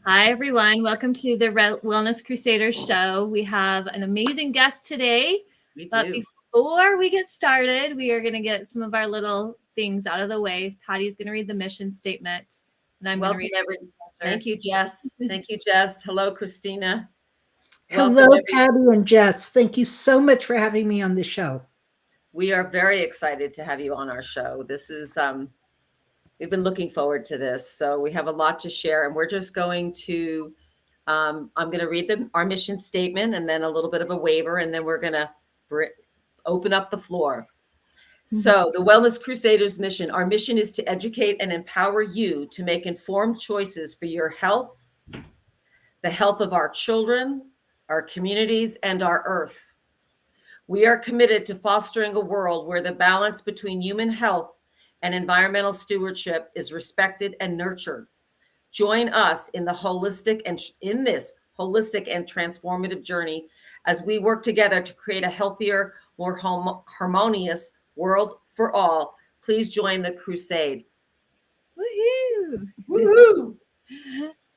Hi, everyone. Welcome to the Wellness Crusaders show. We have an amazing guest today. We But do. before we get started, we are going to get some of our little things out of the way. Patty's going to read the mission statement, and I'm going to Welcome, read everyone. Thank you, Jess. Thank you, Jess. Hello, Christina. Hello, Welcome, everyone. Patty and Jess. Thank you so much for having me on the show. We are very excited to have you on our show. This is we've been looking forward to this. So we have a lot to share, and we're just going to I'm going to read our mission statement and then a little bit of a waiver, and then we're going to open up the floor. So the Wellness Crusaders mission, our mission is to educate and empower you to make informed choices for your health, the health of our children, our communities, and our earth. We are committed to fostering a world where the balance between human health and environmental stewardship is respected and nurtured. Join us in this holistic and transformative journey as we work together to create a healthier, more harmonious world for all. Please join the crusade. Woohoo! Woohoo!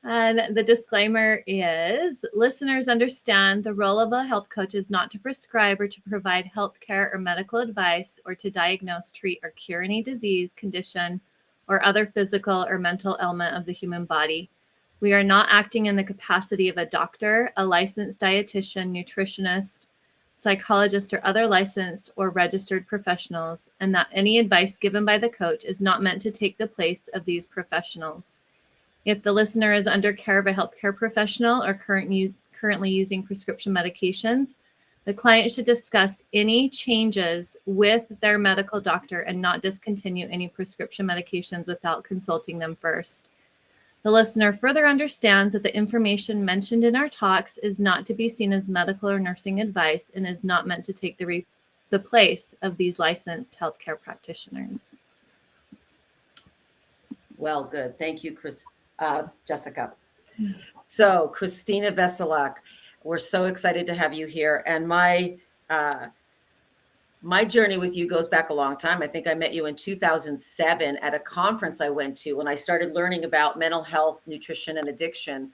And the disclaimer is listeners understand the role of a health coach is not to prescribe or to provide health care or medical advice or to diagnose, treat, or cure any disease, condition, or other physical or mental ailment of the human body. We are not acting in the capacity of a doctor, a licensed dietitian, nutritionist, psychologist, or other licensed or registered professionals, and that any advice given by the coach is not meant to take the place of these professionals. If the listener is under care of a healthcare professional or currently using prescription medications, the client should discuss any changes with their medical doctor and not discontinue any prescription medications without consulting them first. The listener further understands that the information mentioned in our talks is not to be seen as medical or nursing advice and is not meant to take the place of these licensed healthcare practitioners. Well, good. Thank you, Jessica. So, Christina Veselak, we're so excited to have you here. And my journey with you goes back a long time. I think I met you in 2007 at a conference I went to when I started learning about mental health, nutrition, and addiction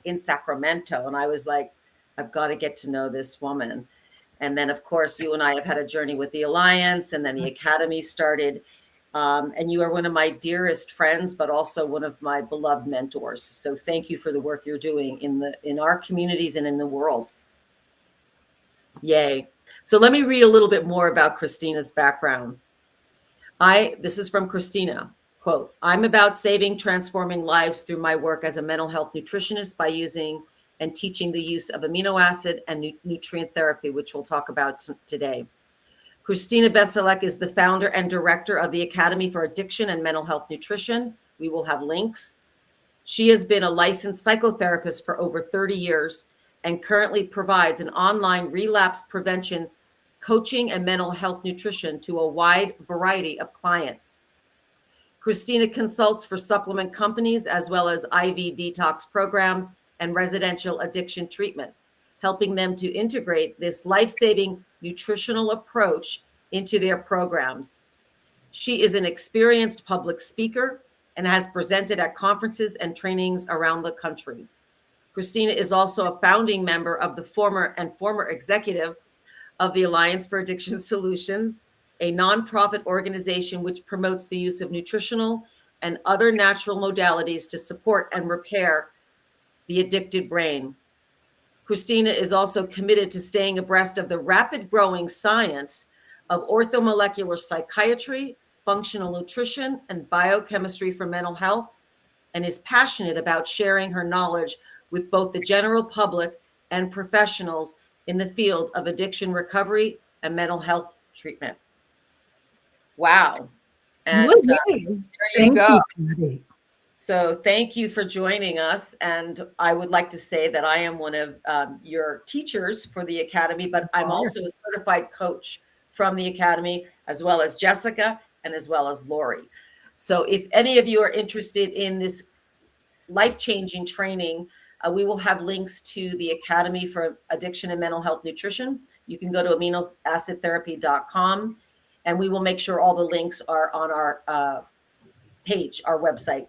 in Sacramento. And I was like, I've got to get to know this woman. And then, of course, you and I have had a journey with the Alliance, and then the Academy started. And you are one of my dearest friends, but also one of my beloved mentors. So thank you for the work you're doing in our communities and in the world. Yay. So let me read a little bit more about Christina's background. This is from Christina. Quote, I'm about saving, transforming lives through my work as a mental health nutritionist by using and teaching the use of amino acid and nutrient therapy, which we'll talk about today. Christina Veselak is the founder and director of the Academy for Addiction and Mental Health Nutrition. We will have links. She has been a licensed psychotherapist for over 30 years and currently provides an online relapse prevention, coaching, and mental health nutrition to a wide variety of clients. Christina consults for supplement companies as well as IV detox programs and residential addiction treatment, helping them to integrate this life-saving nutritional approach into their programs. She is an experienced public speaker and has presented at conferences and trainings around the country. Christina is also a founding member of the former executive of the Alliance for Addiction Solutions, a nonprofit organization which promotes the use of nutritional and other natural modalities to support and repair the addicted brain. Christina is also committed to staying abreast of the rapid growing science of orthomolecular psychiatry, functional nutrition, and biochemistry for mental health, and is passionate about sharing her knowledge with both the general public and professionals in the field of addiction recovery and mental health treatment. Wow. And there you go. Patty. So thank you for joining us. And I would like to say that I am one of your teachers for the Academy, but I'm also a certified coach from the Academy, as well as Jessica and as well as Lori. So if any of you are interested in this life-changing training, we will have links to the Academy for Addiction and Mental Health Nutrition. You can go to aminoacidtherapy.com, and we will make sure all the links are on our page, our website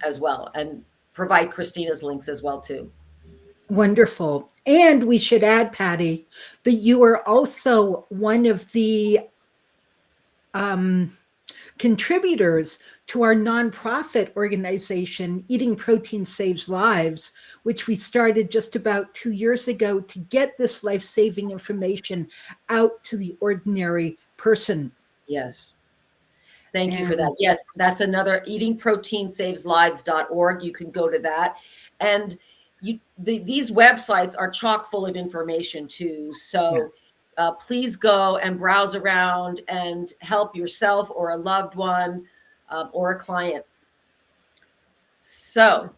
as well. And provide Christina's links as well too. Wonderful. And we should add, Patty, that you are also one of the contributors to our nonprofit organization, Eating Protein Saves Lives, which we started just about 2 years ago to get this life-saving information out to the ordinary person. Yes. Thank you for that. Yes, that's another eatingproteinsaveslives.org. You can go to that. And these websites are chock full of information too. So please go and browse around and help yourself or a loved one or a client. So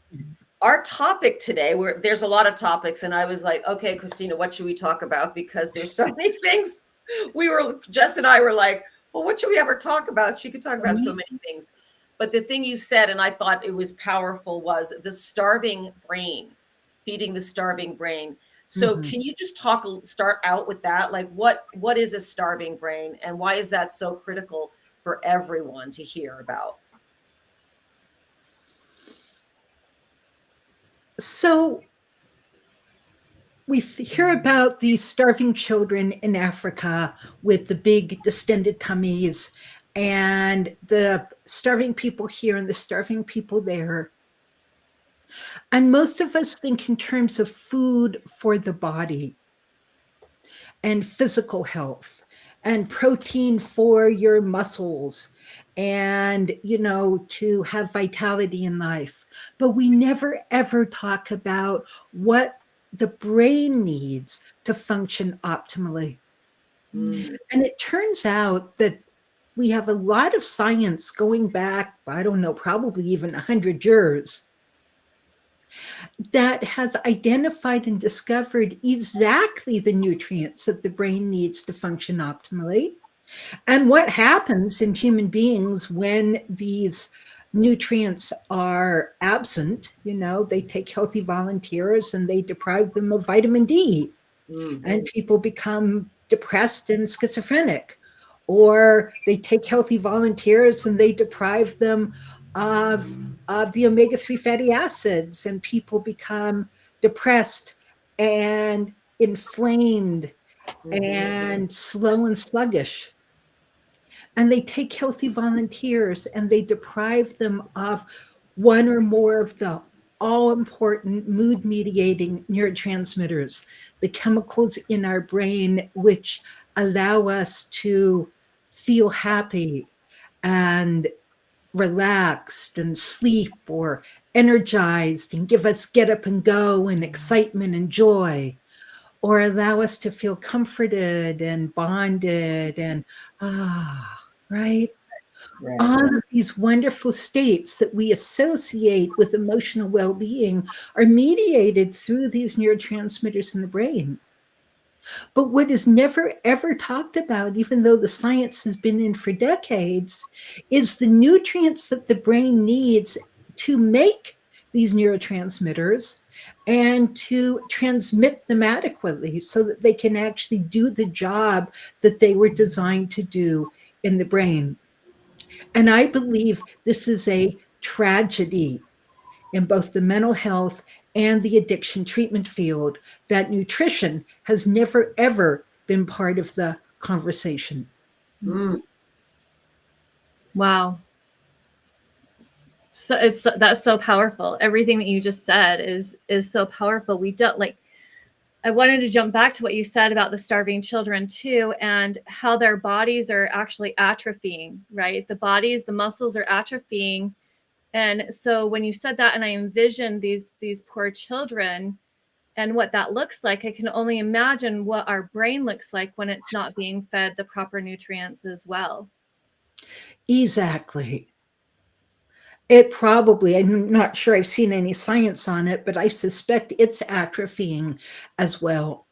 our topic today, there's a lot of topics, and I was like, okay, Christina, what should we talk about? Because there's so many things. Jess and I were like, well, what should we ever talk about? She could talk about so many things. But the thing you said, and I thought it was powerful, was the starving brain, feeding the starving brain. So can you just start out with that? Like what is a starving brain, and why is that so critical for everyone to hear about? So we hear about these starving children in Africa with the big distended tummies, and the starving people here and the starving people there. And most of us think in terms of food for the body and physical health and protein for your muscles and, to have vitality in life. But we never, ever talk about what the brain needs to function optimally. And it turns out that we have a lot of science going back, I don't know, probably even 100 years, that has identified and discovered exactly the nutrients that the brain needs to function optimally. And what happens in human beings when these nutrients are absent, they take healthy volunteers and they deprive them of vitamin D. And people become depressed and schizophrenic. Or they take healthy volunteers and they deprive them of the omega-3 fatty acids, and people become depressed and inflamed and slow and sluggish. And they take healthy volunteers and they deprive them of one or more of the all-important mood-mediating neurotransmitters, the chemicals in our brain which allow us to feel happy and relaxed and sleep or energized and give us get up and go and excitement and joy, or allow us to feel comforted and bonded and right? All of these wonderful states that we associate with emotional well-being are mediated through these neurotransmitters in the brain. But what is never, ever talked about, even though the science has been in for decades, is the nutrients that the brain needs to make these neurotransmitters and to transmit them adequately so that they can actually do the job that they were designed to do in the brain. And I believe this is a tragedy in both the mental health and the addiction treatment field, that nutrition has never, ever been part of the conversation. Wow. So that's so powerful. Everything that you just said is so powerful. We don't I wanted to jump back to what you said about the starving children too, and how their bodies are actually atrophying, right? The muscles are atrophying. And so when you said that, and I envisioned these poor children and what that looks like, I can only imagine what our brain looks like when it's not being fed the proper nutrients as well. Exactly. It probably, I'm not sure I've seen any science on it, but I suspect it's atrophying as well.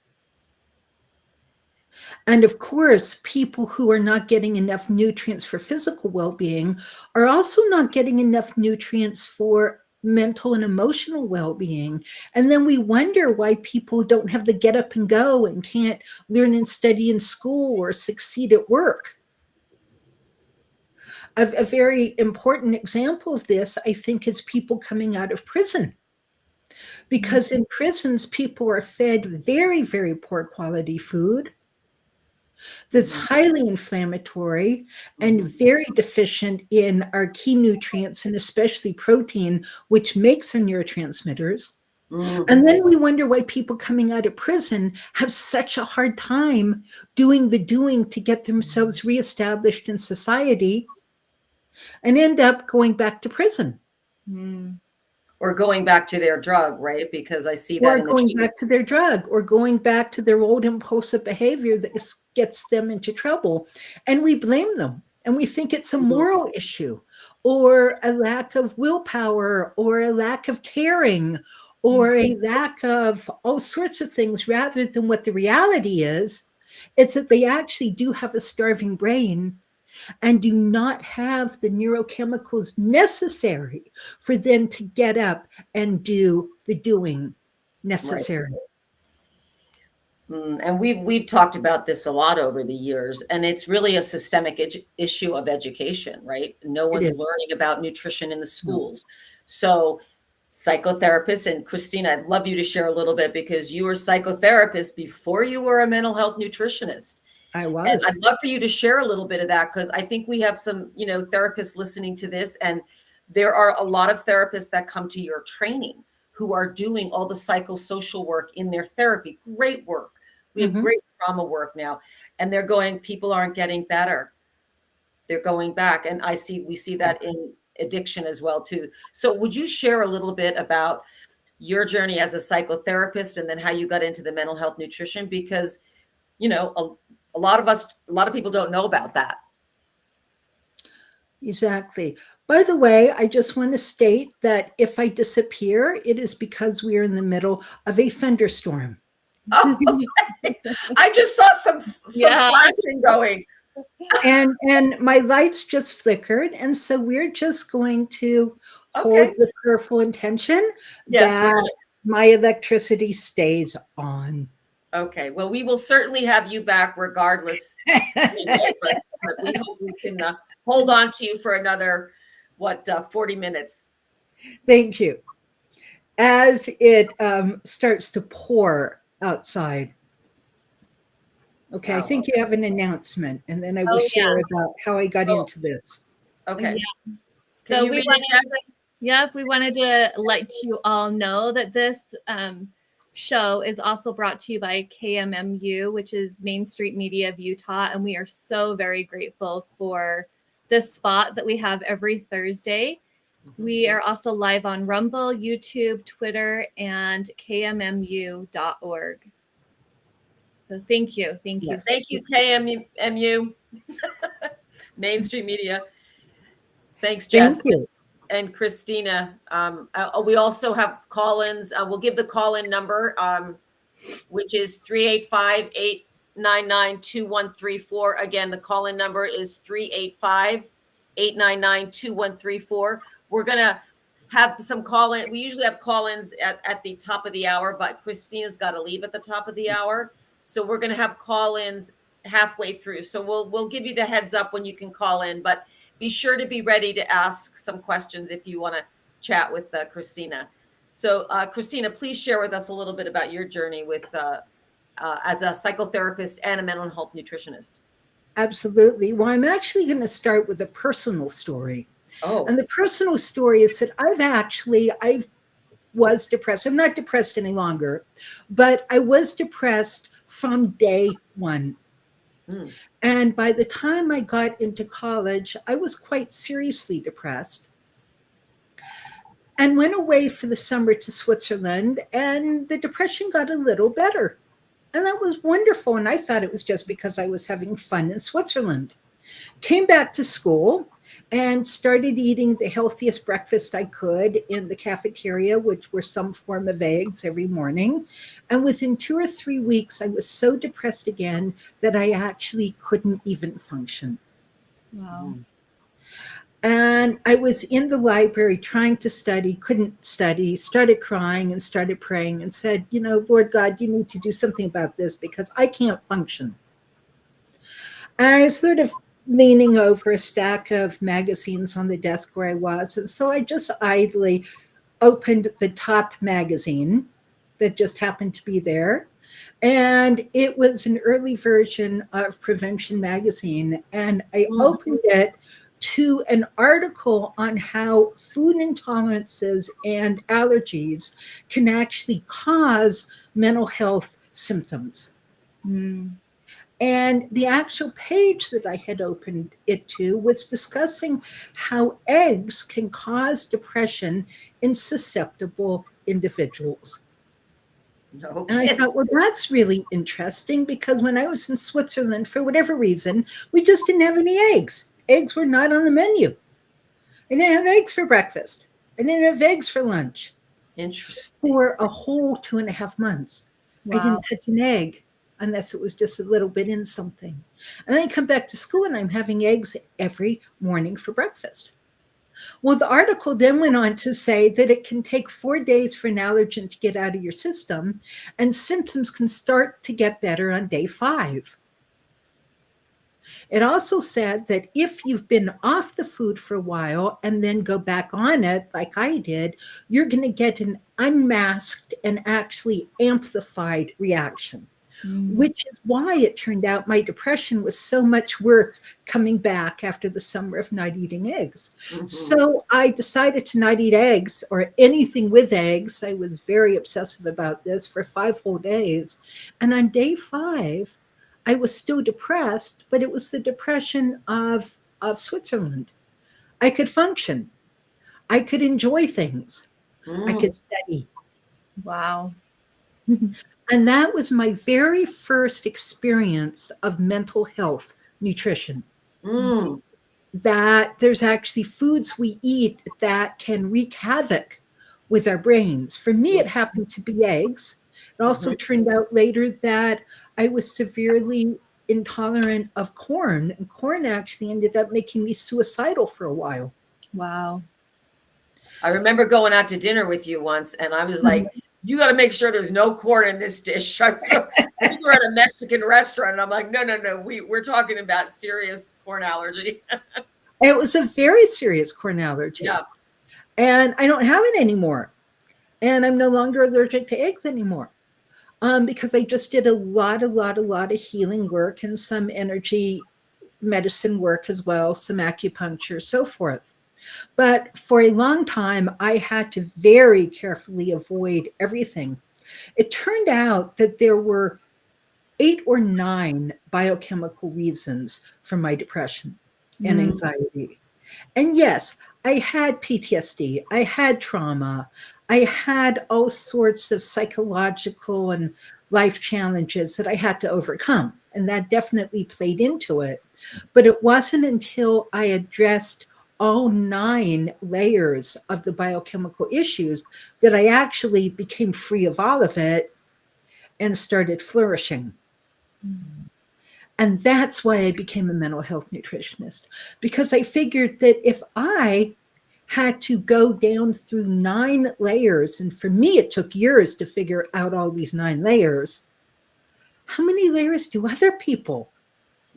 And of course, people who are not getting enough nutrients for physical well-being are also not getting enough nutrients for mental and emotional well-being. And then we wonder why people don't have the get up and go and can't learn and study in school or succeed at work. A very important example of this, I think, is people coming out of prison. Because in prisons, people are fed very, very poor quality food that's highly inflammatory and very deficient in our key nutrients and especially protein, which makes our neurotransmitters. And then we wonder why people coming out of prison have such a hard time doing the doing to get themselves reestablished in society and end up going back to prison. Or going back to their drug, right? Because I see that Or in the going treatment. back to their drug, or going back to their old impulsive behavior that gets them into trouble. And we blame them. And we think it's a moral issue, or a lack of willpower, or a lack of caring, or a lack of all sorts of things, rather than what the reality is. It's that they actually do have a starving brain and do not have the neurochemicals necessary for them to get up and do the doing necessary. And we've talked about this a lot over the years, and it's really a systemic issue of education, right? No one's learning about nutrition in the schools. So psychotherapists, and Christina, I'd love you to share a little bit, because you were a psychotherapist before you were a mental health nutritionist. I was. And I'd love for you to share a little bit of that, because I think we have some, therapists listening to this, and there are a lot of therapists that come to your training who are doing all the psychosocial work in their therapy. Great work. We have great trauma work now, and they're going, people aren't getting better. They're going back. And we see that in addiction as well too. So would you share a little bit about your journey as a psychotherapist, and then how you got into the mental health nutrition? Because, a lot of people don't know about that. Exactly. By the way, I just want to state that if I disappear, it is because we are in the middle of a thunderstorm. Oh, okay. I just saw some flashing going. And my lights just flickered. And so we're just going to hold with careful intention that my electricity stays on. Okay. Well, we will certainly have you back regardless. But we hope we can hold on to you for another, 40 minutes. Thank you. As it starts to pour outside. Okay, I think you have an announcement, and then I will share about how I got into this. Okay. Yeah. So we wanted to let you all know that this show is also brought to you by KMMU, which is Main Street Media of Utah, and we are so very grateful for this spot that we have every Thursday. We are also live on Rumble, YouTube, Twitter, and kmmu.org. So thank you. Thank you. Thank you, KMMU, Main Street Media. Thanks, Jess. Thank you. And Christina. We also have call-ins. We'll give the call-in number, which is 385-899-2134. Again, the call-in number is 385-899-2134. We're going to have some call-in. We usually have call-ins at the top of the hour, but Christina's got to leave at the top of the hour. So we're going to have call-ins halfway through. So we'll give you the heads up when you can call in, but be sure to be ready to ask some questions if you want to chat with Christina. So Christina, please share with us a little bit about your journey with as a psychotherapist and a mental health nutritionist. Absolutely. Well, I'm actually going to start with a personal story. Oh. And the personal story is that I was depressed. I'm not depressed any longer, but I was depressed from day one. And by the time I got into college, I was quite seriously depressed and went away for the summer to Switzerland, and the depression got a little better. And that was wonderful. And I thought it was just because I was having fun in Switzerland. Came back to school and started eating the healthiest breakfast I could in the cafeteria, which were some form of eggs every morning. And within 2 or 3 weeks, I was so depressed again that I actually couldn't even function. Wow. And I was in the library trying to study, couldn't study, started crying and started praying and said, Lord God, you need to do something about this because I can't function. And I sort of leaning over a stack of magazines on the desk where I was. And so I just idly opened the top magazine that just happened to be there. And it was an early version of Prevention Magazine. And I Mm, opened it to an article on how food intolerances and allergies can actually cause mental health symptoms. Mm. And the actual page that I had opened it to was discussing how eggs can cause depression in susceptible individuals. no And I kidding. thought, well, that's really interesting because when I was in Switzerland, for whatever reason, we just didn't have any eggs. Eggs were not on the menu. I didn't have eggs for breakfast. I didn't have eggs for lunch. Interesting. For a whole 2.5 months. I Wow. didn't touch an egg unless it was just a little bit in something. And then I come back to school and I'm having eggs every morning for breakfast. Well, the article then went on to say that it can take 4 days for an allergen to get out of your system, and symptoms can start to get better on day 5. It also said that if you've been off the food for a while and then go back on it, like I did, you're going to get an unmasked and actually amplified reaction, Mm. which is why it turned out my depression was so much worse coming back after the summer of not eating eggs. Mhm. So I decided to not eat eggs or anything with eggs. I was very obsessive about this for 5 whole days. And on day 5, I was still depressed, but it was the depression of Switzerland. I could function. I could enjoy things. I Mm, could study. Wow. And that was my very first experience of mental health nutrition. mm, That there's actually foods we eat that can wreak havoc with our brains. For me, it happened to be eggs. It also mhm. turned out later that I was severely intolerant of corn, and corn actually ended up making me suicidal for a while. Wow. I remember going out to dinner with you once, and I was like, "You got to make sure there's no corn in this dish." We were at a Mexican restaurant, and I'm like, "No, no, no, we're talking about serious corn allergy." It was a very serious corn allergy, Yeah. and I don't have it anymore. And I'm no longer allergic to eggs anymore. Because I just did a lot of healing work and some energy medicine work as well, some acupuncture, so forth. But for a long time, I had to very carefully avoid everything. It turned out that there were 8 or 9 biochemical reasons for my depression and Mm. anxiety. And yes, I had PTSD, I had trauma, I had all sorts of psychological and life challenges that I had to overcome. And that definitely played into it. But it wasn't until I addressed all 9 layers of the biochemical issues that I actually became free of all of it and started flourishing. And that's why I became a mental health nutritionist, because I figured that if I had to go down through 9 layers, and for me, it took years to figure out all these 9 layers, how many layers do other people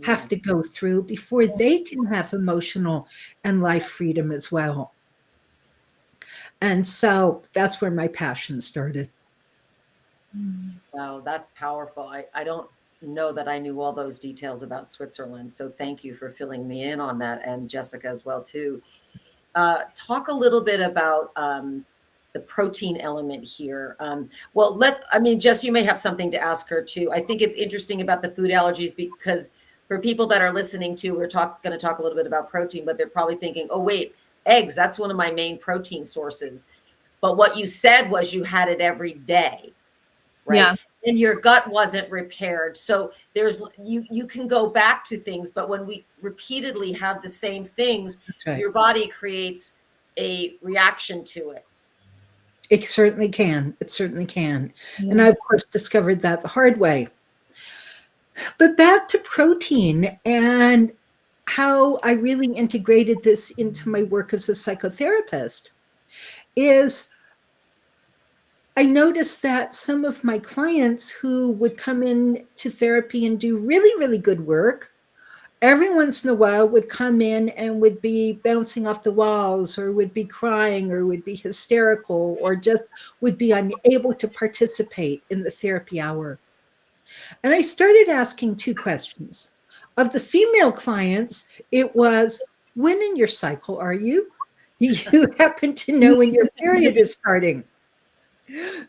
have to Yes. go through before they can have emotional and life freedom as well? And so that's where my passion started. Mm. Wow, that's powerful. I don't know that I knew all those details about Switzerland, so thank you for filling me in on that, and Jessica as well too. Talk a little bit about the protein element here. Well, I mean, Jess, you may have something to ask her too. I think it's interesting about the food allergies because for people that are listening to, we're going to talk a little bit about protein, but they're probably thinking, oh, wait, eggs, that's one of my main protein sources. But what you said was you had it every day, right? Yeah. And your gut wasn't repaired. So you can go back to things, but when we repeatedly have the same things, That's right. your body creates a reaction to it. It certainly can. It certainly can. And Yeah. I, of course, discovered that the hard way. But back to protein and how I really integrated this into my work as a psychotherapist is I noticed that some of my clients who would come in to therapy and do really, really good work every once in a while would come in and would be bouncing off the walls or would be crying or would be hysterical or just would be unable to participate in the therapy hour. And I started asking two questions. Of the female clients, it was, when in your cycle are you? Do you happen to know when your period is starting?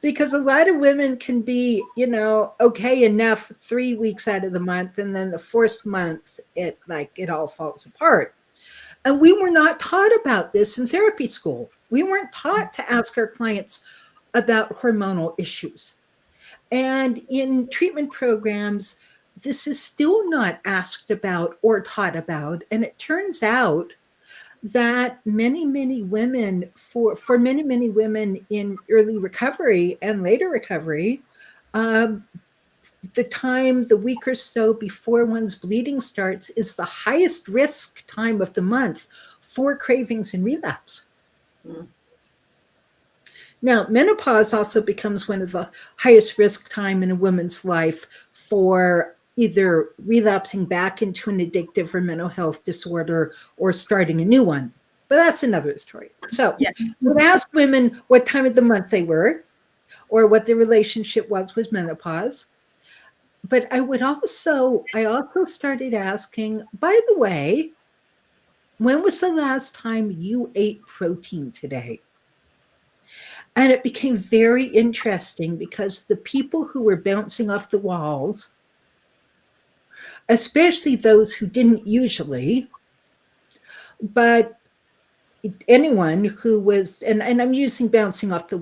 Because a lot of women can be, okay enough 3 weeks out of the month, and then the fourth month, it all falls apart. And we were not taught about this in therapy school. We weren't taught to ask our clients about hormonal issues. And in treatment programs, this is still not asked about or taught about. And it turns out that many women, for many women in early recovery and later recovery, the week or so before one's bleeding starts is the highest risk time of the month for cravings and relapse. Mm. Now, menopause also becomes one of the highest risk time in a woman's life for either relapsing back into an addictive or mental health disorder or starting a new one. But that's another story. So we'd ask women what time of the month they were or what their relationship was with menopause. But I also started asking, by the way, when was the last time you ate protein today? And it became very interesting because the people who were bouncing off the walls, especially those who didn't usually, but anyone who was, and I'm using bouncing off the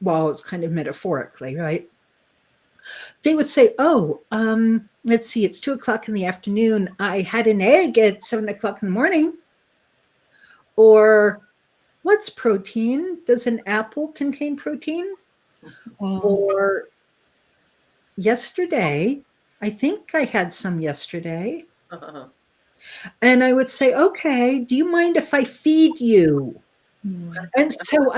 walls kind of metaphorically, right? They would say, let's see, it's 2:00 in the afternoon. I had an egg at 7:00 in the morning. Or, what's protein? Does an apple contain protein? Or, yesterday, I think I had some yesterday. Uh-huh. And I would say, okay, do you mind if I feed you? And so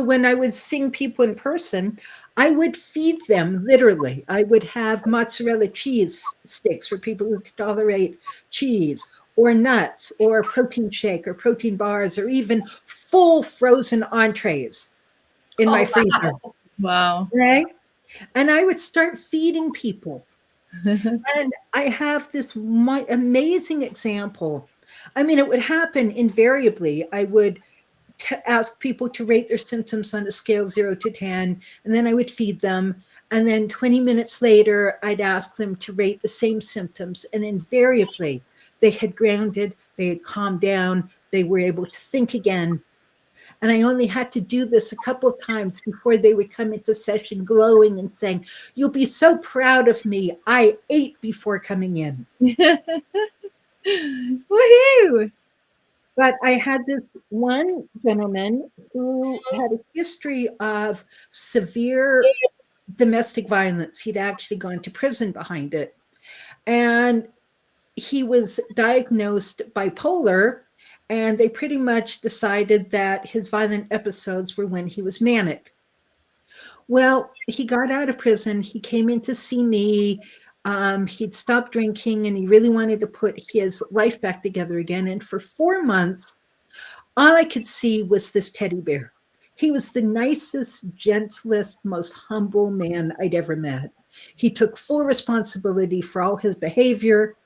when I would seeing people in person, I would feed them literally. I would have mozzarella cheese sticks for people who could tolerate cheese, or nuts, or protein shake, or protein bars, or even full frozen entrees in my freezer. Wow. Right? And I would start feeding people. And I have this amazing example. I mean, it would happen invariably. I would ask people to rate their symptoms on a scale of 0 to 10, and then I would feed them. And then 20 minutes later, I'd ask them to rate the same symptoms. And invariably, they had grounded, they had calmed down, they were able to think again. And I only had to do this a couple of times before they would come into session glowing and saying, "You'll be so proud of me. I ate before coming in." Woohoo! But I had this one gentleman who had a history of severe domestic violence. He'd actually gone to prison behind it. And he was diagnosed bipolar, and they pretty much decided that his violent episodes were when he was manic. Well, he got out of prison. He came in to see me. He'd stopped drinking and he really wanted to put his life back together again. And for 4 months, all I could see was this teddy bear. He was the nicest, gentlest, most humble man I'd ever met. He took full responsibility for all his behavior.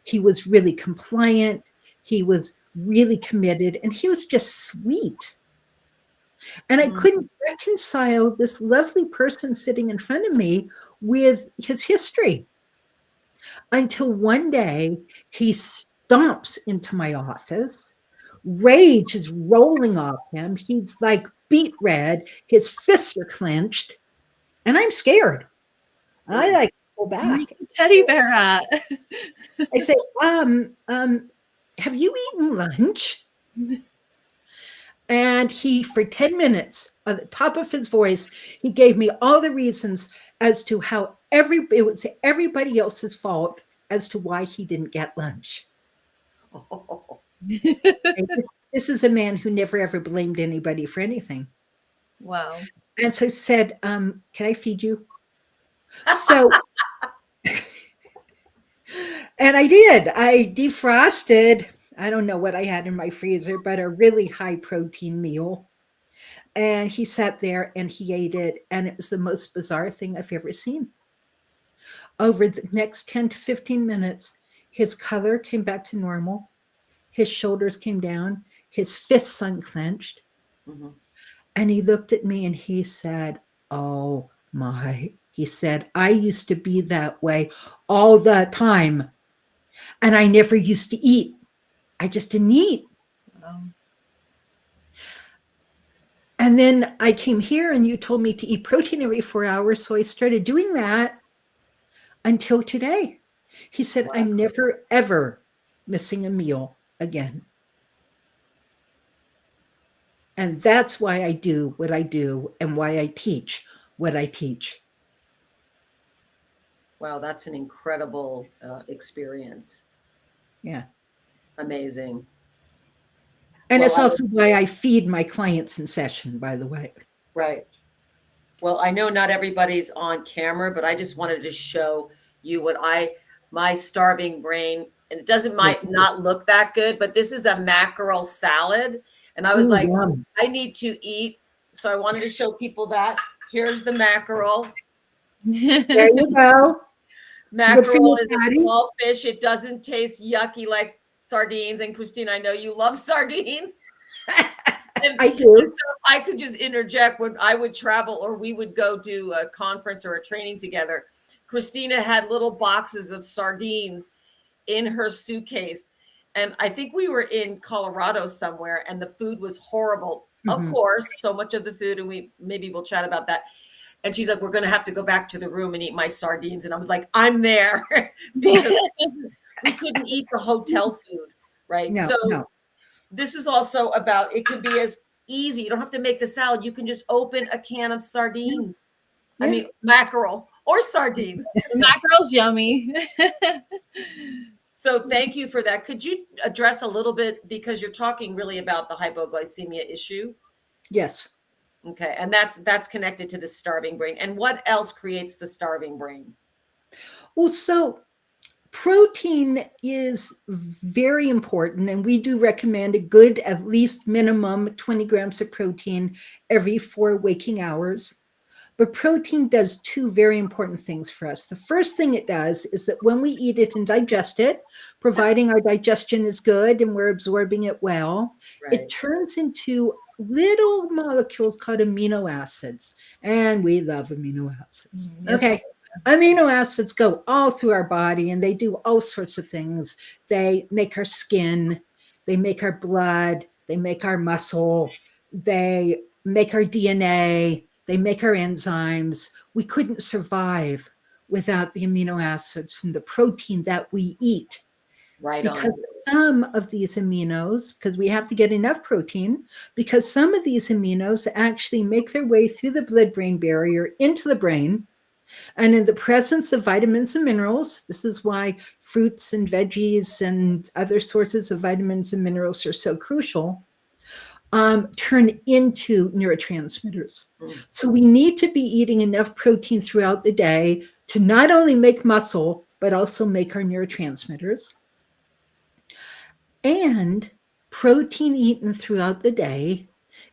He was really compliant. He was really committed, and he was just sweet. And I couldn't reconcile this lovely person sitting in front of me with his history until one day he stomps into my office. Rage is rolling off him. He's like beet red. His fists are clenched, and I'm scared. I pull back. Where's the teddy bear at? I say, have you eaten lunch? And he, for 10 minutes, on the top of his voice, he gave me all the reasons as to how it was everybody else's fault as to why he didn't get lunch. Oh. This is a man who never ever blamed anybody for anything. Wow. And so I said, can I feed you? So And I did. I defrosted, I don't know what I had in my freezer, but a really high protein meal. And he sat there and he ate it. And it was the most bizarre thing I've ever seen. Over the next 10 to 15 minutes, his color came back to normal. His shoulders came down. His fists unclenched. Mhm. And he looked at me and he said, "Oh my," he said, "I used to be that way all the time. And I never used to eat. I just didn't eat." Wow. And then I came here and you told me to eat protein every 4 hours. So I started doing that until today. He said, Wow. "I'm never, ever missing a meal again." And that's why I do what I do and why I teach what I teach. Wow, that's an incredible experience. Yeah. Amazing. And Well, it's also why I feed my clients in session, by the way. right. Well, I know not everybody's on camera, but I just wanted to show you my starving brain, and it might not look that good, but this is a mackerel salad. And I was Ooh, like, yum. I need to eat. So I wanted to show people that. Here's the mackerel. There you go. Good for Mackerel you, is a Patty. small fish. It doesn't taste yucky like sardines. And Christine, I know you love sardines. I And do. so I could just interject when I would travel or we would go do a conference or a training together. Christina had little boxes of sardines in her suitcase. And I think we were in Colorado somewhere and the food was horrible. Of Mhm. course, so much of the food, and we'll chat about that. And she's like, we're going to have to go back to the room and eat my sardines. And I was like, I'm there because we couldn't eat the hotel food. Right. No, So no. this is also about, it can be as easy. You don't have to make the salad. You can just open a can of sardines. Yeah. I mean, mackerel or sardines. Mackerel's yummy. So thank you for that. Could you address a little bit, because you're talking really about the hypoglycemia issue? Yes. Okay. And that's connected to the starving brain. And what else creates the starving brain? Well, so protein is very important, and we do recommend a good, at least minimum 20 grams of protein every 4 waking hours. But protein does 2 very important things for us. The first thing it does is that when we eat it and digest it, providing our digestion is good and we're absorbing it well, it turns into little molecules called amino acids. And we love amino acids. Okay. Amino acids go all through our body and they do all sorts of things. They make our skin, they make our blood, they make our muscle, they make our DNA, they make our enzymes. We couldn't survive without the amino acids from the protein that we eat. Right. Because some of these aminos, because we have to get enough protein, because some of these aminos actually make their way through the blood-brain barrier into the brain. And in the presence of vitamins and minerals, this is why fruits and veggies and other sources of vitamins and minerals are so crucial, turn into neurotransmitters. So we need to be eating enough protein throughout the day to not only make muscle, but also make our neurotransmitters. And protein eaten throughout the day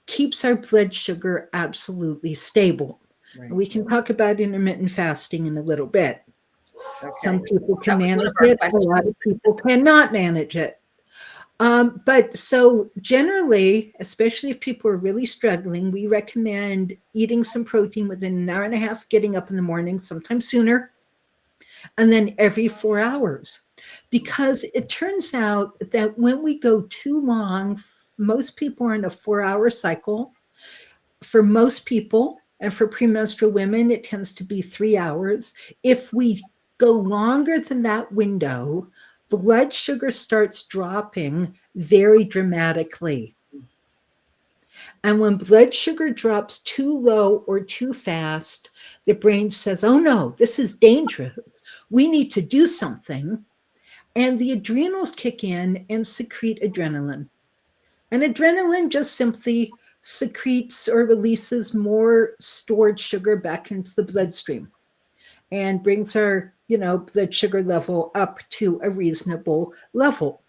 keeps our blood sugar absolutely stable. Right. We can talk about intermittent fasting in a little bit. Okay. Some people can That was one manage of our it, a questions. lot of people cannot manage it. But so generally, especially if people are really struggling, we recommend eating some protein within an hour and a half, getting up in the morning, sometimes sooner, and then every 4 hours. Because it turns out that when we go too long, most people are in a 4-hour cycle. For most people, and for premenstrual women, it tends to be 3 hours. If we go longer than that window, blood sugar starts dropping very dramatically. And when blood sugar drops too low or too fast, the brain says, oh no, this is dangerous. We need to do something. And the adrenals kick in and secrete adrenaline. And adrenaline just simply secretes or releases more stored sugar back into the bloodstream and brings our blood sugar level up to a reasonable level.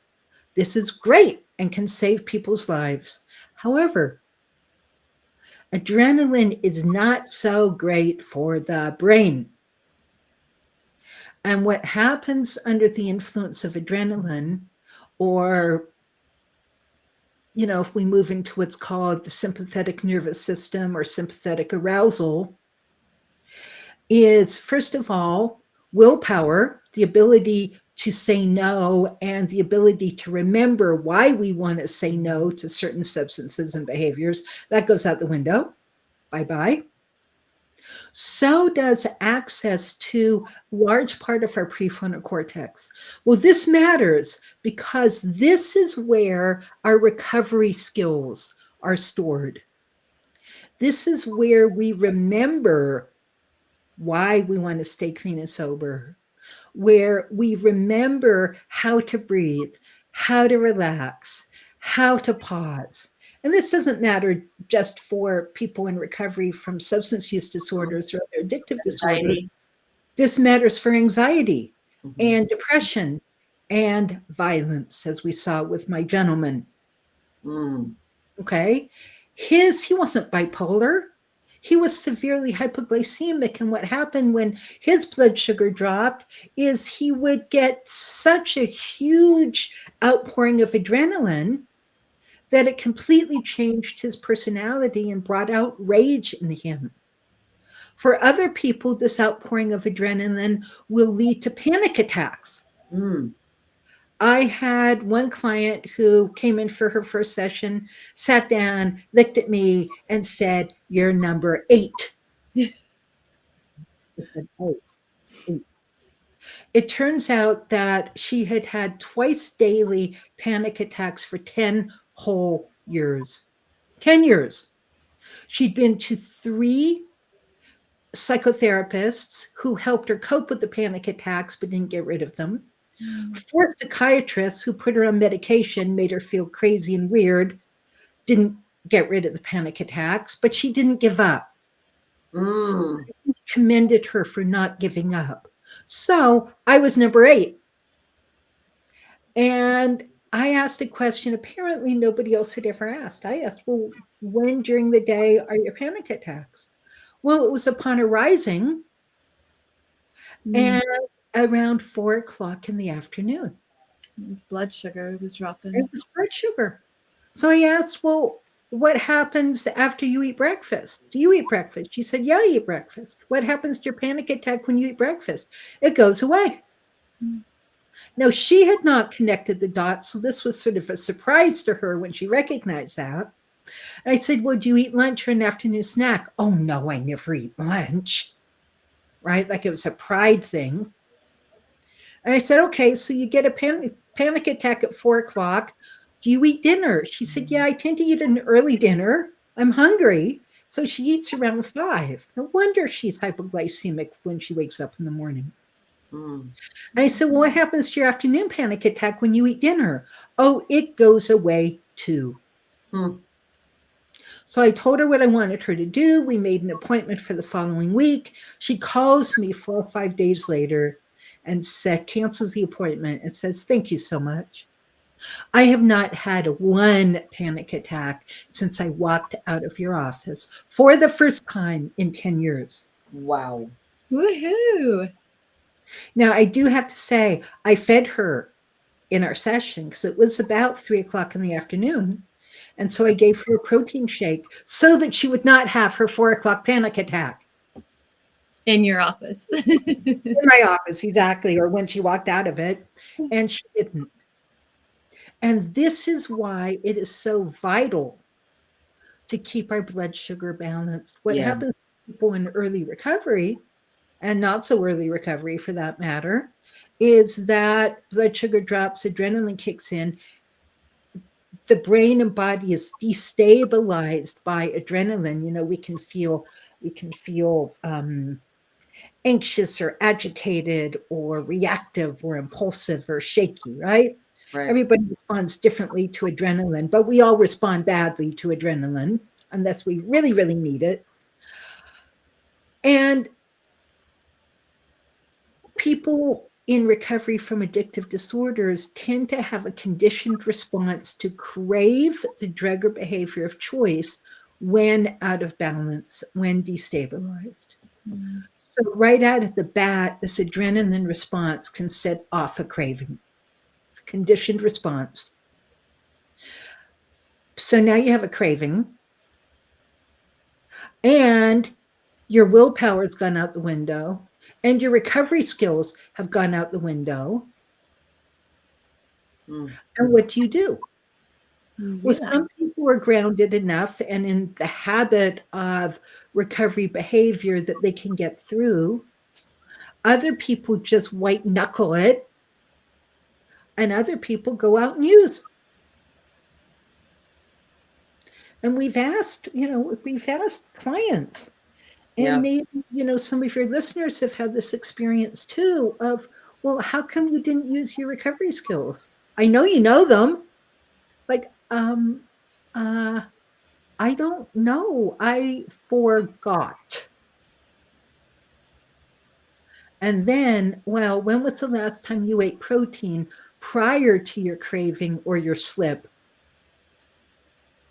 This is great and can save people's lives. However, adrenaline is not so great for the brain. And what happens under the influence of adrenaline, or if we move into what's called the sympathetic nervous system or sympathetic arousal, is first of all, willpower, the ability to say no and the ability to remember why we want to say no to certain substances and behaviors, that goes out the window. Bye-bye. So does access to large part of our prefrontal cortex. Well, this matters because this is where our recovery skills are stored. This is where we remember why we want to stay clean and sober, where we remember how to breathe, how to relax, how to pause. And this doesn't matter just for people in recovery from substance use disorders or other addictive disorders. This matters for anxiety and depression and violence, as we saw with my gentleman. Okay. He wasn't bipolar. He was severely hypoglycemic. And what happened when his blood sugar dropped is he would get such a huge outpouring of adrenaline that it completely changed his personality and brought out rage in him. For other people, this outpouring of adrenaline will lead to panic attacks. I had one client who came in for her first session, sat down, looked at me, and said, "You're number 8." I said, "Oh, 8." It turns out that she had had twice daily panic attacks for 10 whole years. 10 years. She'd been to 3 psychotherapists who helped her cope with the panic attacks but didn't get rid of them. 4 psychiatrists who put her on medication, made her feel crazy and weird, didn't get rid of the panic attacks, but she didn't give up. I commended her for not giving up. So I was number 8. And I asked a question apparently nobody else had ever asked. I asked, well, when during the day are your panic attacks? Well, it was upon arising and around 4 o'clock in the afternoon. His blood sugar was dropping. It was blood sugar. So I asked, well, what happens after you eat breakfast? Do you eat breakfast? She said, yeah, I eat breakfast. What happens to your panic attack when you eat breakfast? It goes away. Now, she had not connected the dots, so this was sort of a surprise to her when she recognized that. And I said, well, do you eat lunch or an afternoon snack? Oh, no, I never eat lunch, right? Like it was a pride thing. And I said, okay, so you get a panic attack at 4 o'clock. Do you eat dinner? She said, yeah, I tend to eat an early dinner. I'm hungry. So she eats around 5. No wonder she's hypoglycemic when she wakes up in the morning. And I said, well, what happens to your afternoon panic attack when you eat dinner? Oh, it goes away too. So I told her what I wanted her to do. We made an appointment for the following week. She calls me 4 or 5 days later and cancels the appointment and says, thank you so much. I have not had 1 panic attack since I walked out of your office for the first time in 10 years. Wow. Woohoo. Now, I do have to say, I fed her in our session because it was about 3 o'clock in the afternoon. And so I gave her a protein shake so that she would not have her 4 o'clock panic attack. In your office. In my office, exactly, or when she walked out of it, and she didn't. And this is why it is so vital to keep our blood sugar balanced. What happens to people in early recovery, and not so early recovery for that matter, is that blood sugar drops, adrenaline kicks in, the brain and body is destabilized by adrenaline. We can feel anxious or agitated or reactive or impulsive or shaky, right? Everybody responds differently to adrenaline, but we all respond badly to adrenaline unless we really, really need it. And People in recovery from addictive disorders tend to have a conditioned response to crave the drug or behavior of choice when out of balance, when destabilized. So right out of the bat, this adrenaline response can set off a craving. It's a conditioned response. So now you have a craving, and your willpower has gone out the window, and your recovery skills have gone out the window. And what do you do? Well, some people are grounded enough and in the habit of recovery behavior that they can get through. Other people just white knuckle it, and other people go out and use. And we've asked clients, and maybe, some of your listeners have had this experience too of, well, how come you didn't use your recovery skills? I know them. It's like, I don't know. I forgot. And then, well, when was the last time you ate protein prior to your craving or your slip?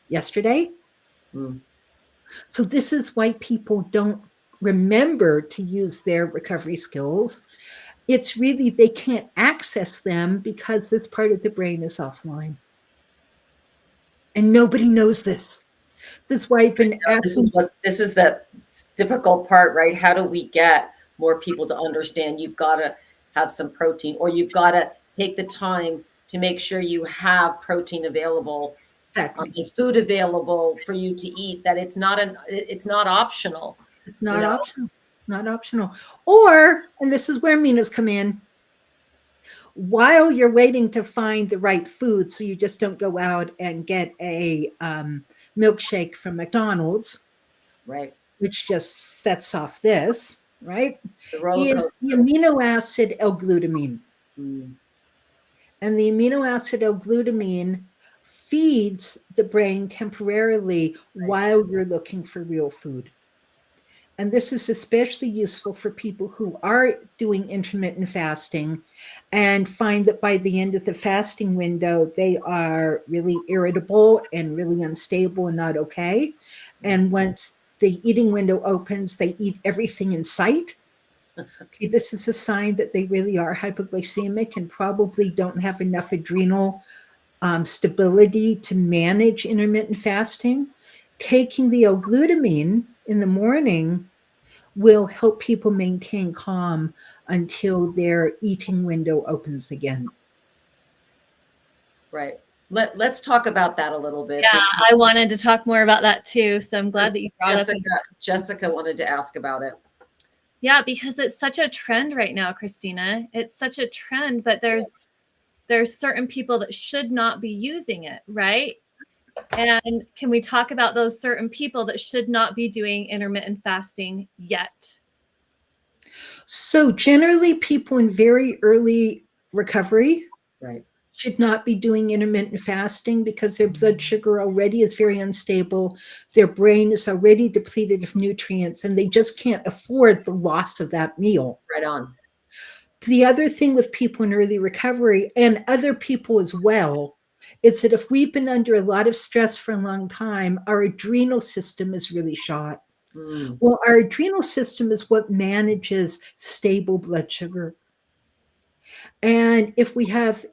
Yesterday? So this is why people don't remember to use their recovery skills. It's really they can't access them because this part of the brain is offline. And nobody knows this. This is why I've been asking. This is the difficult part, right? How do we get more people to understand you've got to have some protein, or you've got to take the time to make sure you have protein available, exactly, food available for you to eat, that it's not optional. It's not optional. Not optional. Or, and this is where aminos come in, while you're waiting to find the right food, so you just don't go out and get a milkshake from McDonald's, right, which just sets off this, right, is the amino acid L-glutamine. And the amino acid L-glutamine feeds the brain temporarily while you're looking for real food. And this is especially useful for people who are doing intermittent fasting and find that by the end of the fasting window, they are really irritable and really unstable and not okay. And once the eating window opens, they eat everything in sight. Okay, this is a sign that they really are hypoglycemic and probably don't have enough adrenal stability to manage intermittent fasting. Taking the L-glutamine in the morning will help people maintain calm until their eating window opens again. Right. Let's talk about that a little bit. Yeah, I wanted to talk more about that too. So I'm glad that you brought up. Jessica wanted to ask about it. Yeah, because it's such a trend right now, Christina. It's such a trend, but there's certain people that should not be using it, right? And can we talk about those certain people that should not be doing intermittent fasting yet? So generally, people in very early recovery should not be doing intermittent fasting because their blood sugar already is very unstable. Their brain is already depleted of nutrients, and they just can't afford the loss of that meal. Right on. The other thing with people in early recovery, and other people as well, is that if we've been under a lot of stress for a long time, our adrenal system is really shot. Well, our adrenal system is what manages stable blood sugar. And if we have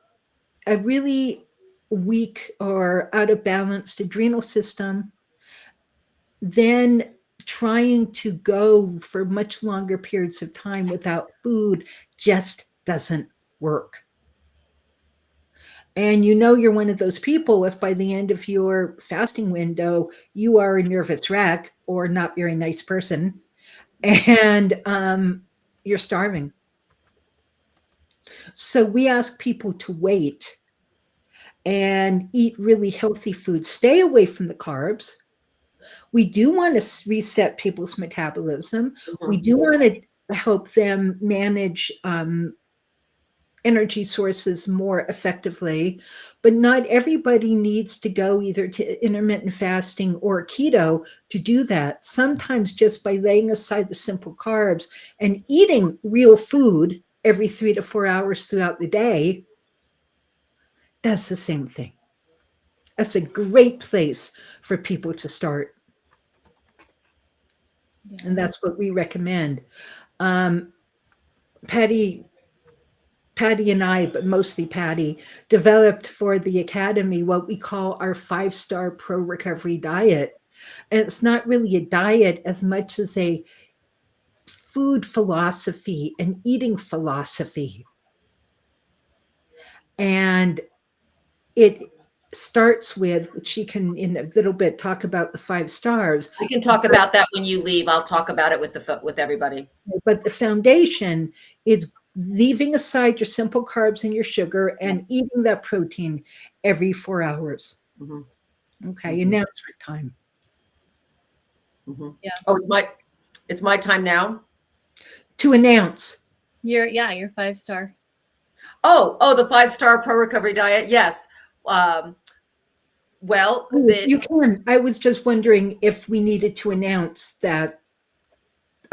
a really weak or out of balanced adrenal system, then trying to go for much longer periods of time without food just doesn't work. And you're one of those people if by the end of your fasting window, you are a nervous wreck or not very nice person, and you're starving. So we ask people to wait and eat really healthy food. Stay away from the carbs. We do want to reset people's metabolism. We do want to help them manage energy sources more effectively, but not everybody needs to go either to intermittent fasting or keto to do that. Sometimes just by laying aside the simple carbs and eating real food every 3 to 4 hours throughout the day does the same thing. That's a great place for people to start. Yeah. And that's what we recommend. Um, Patty and I, but mostly Patty, developed for the Academy what we call our 5-star pro recovery diet. And it's not really a diet as much as a food philosophy and eating philosophy. And it starts with, which she can in a little bit talk about the 5 stars. We can talk about that when you leave. I'll talk about it with everybody. But the foundation is leaving aside your simple carbs and your sugar and eating that protein every 4 hours. Mm-hmm. Okay, Mm-hmm. announcement time. Mm-hmm. Yeah. Oh, it's my time now to announce. Your 5-star. Oh, the 5-star pro recovery diet. Yes. Well, you can. I was just wondering if we needed to announce that.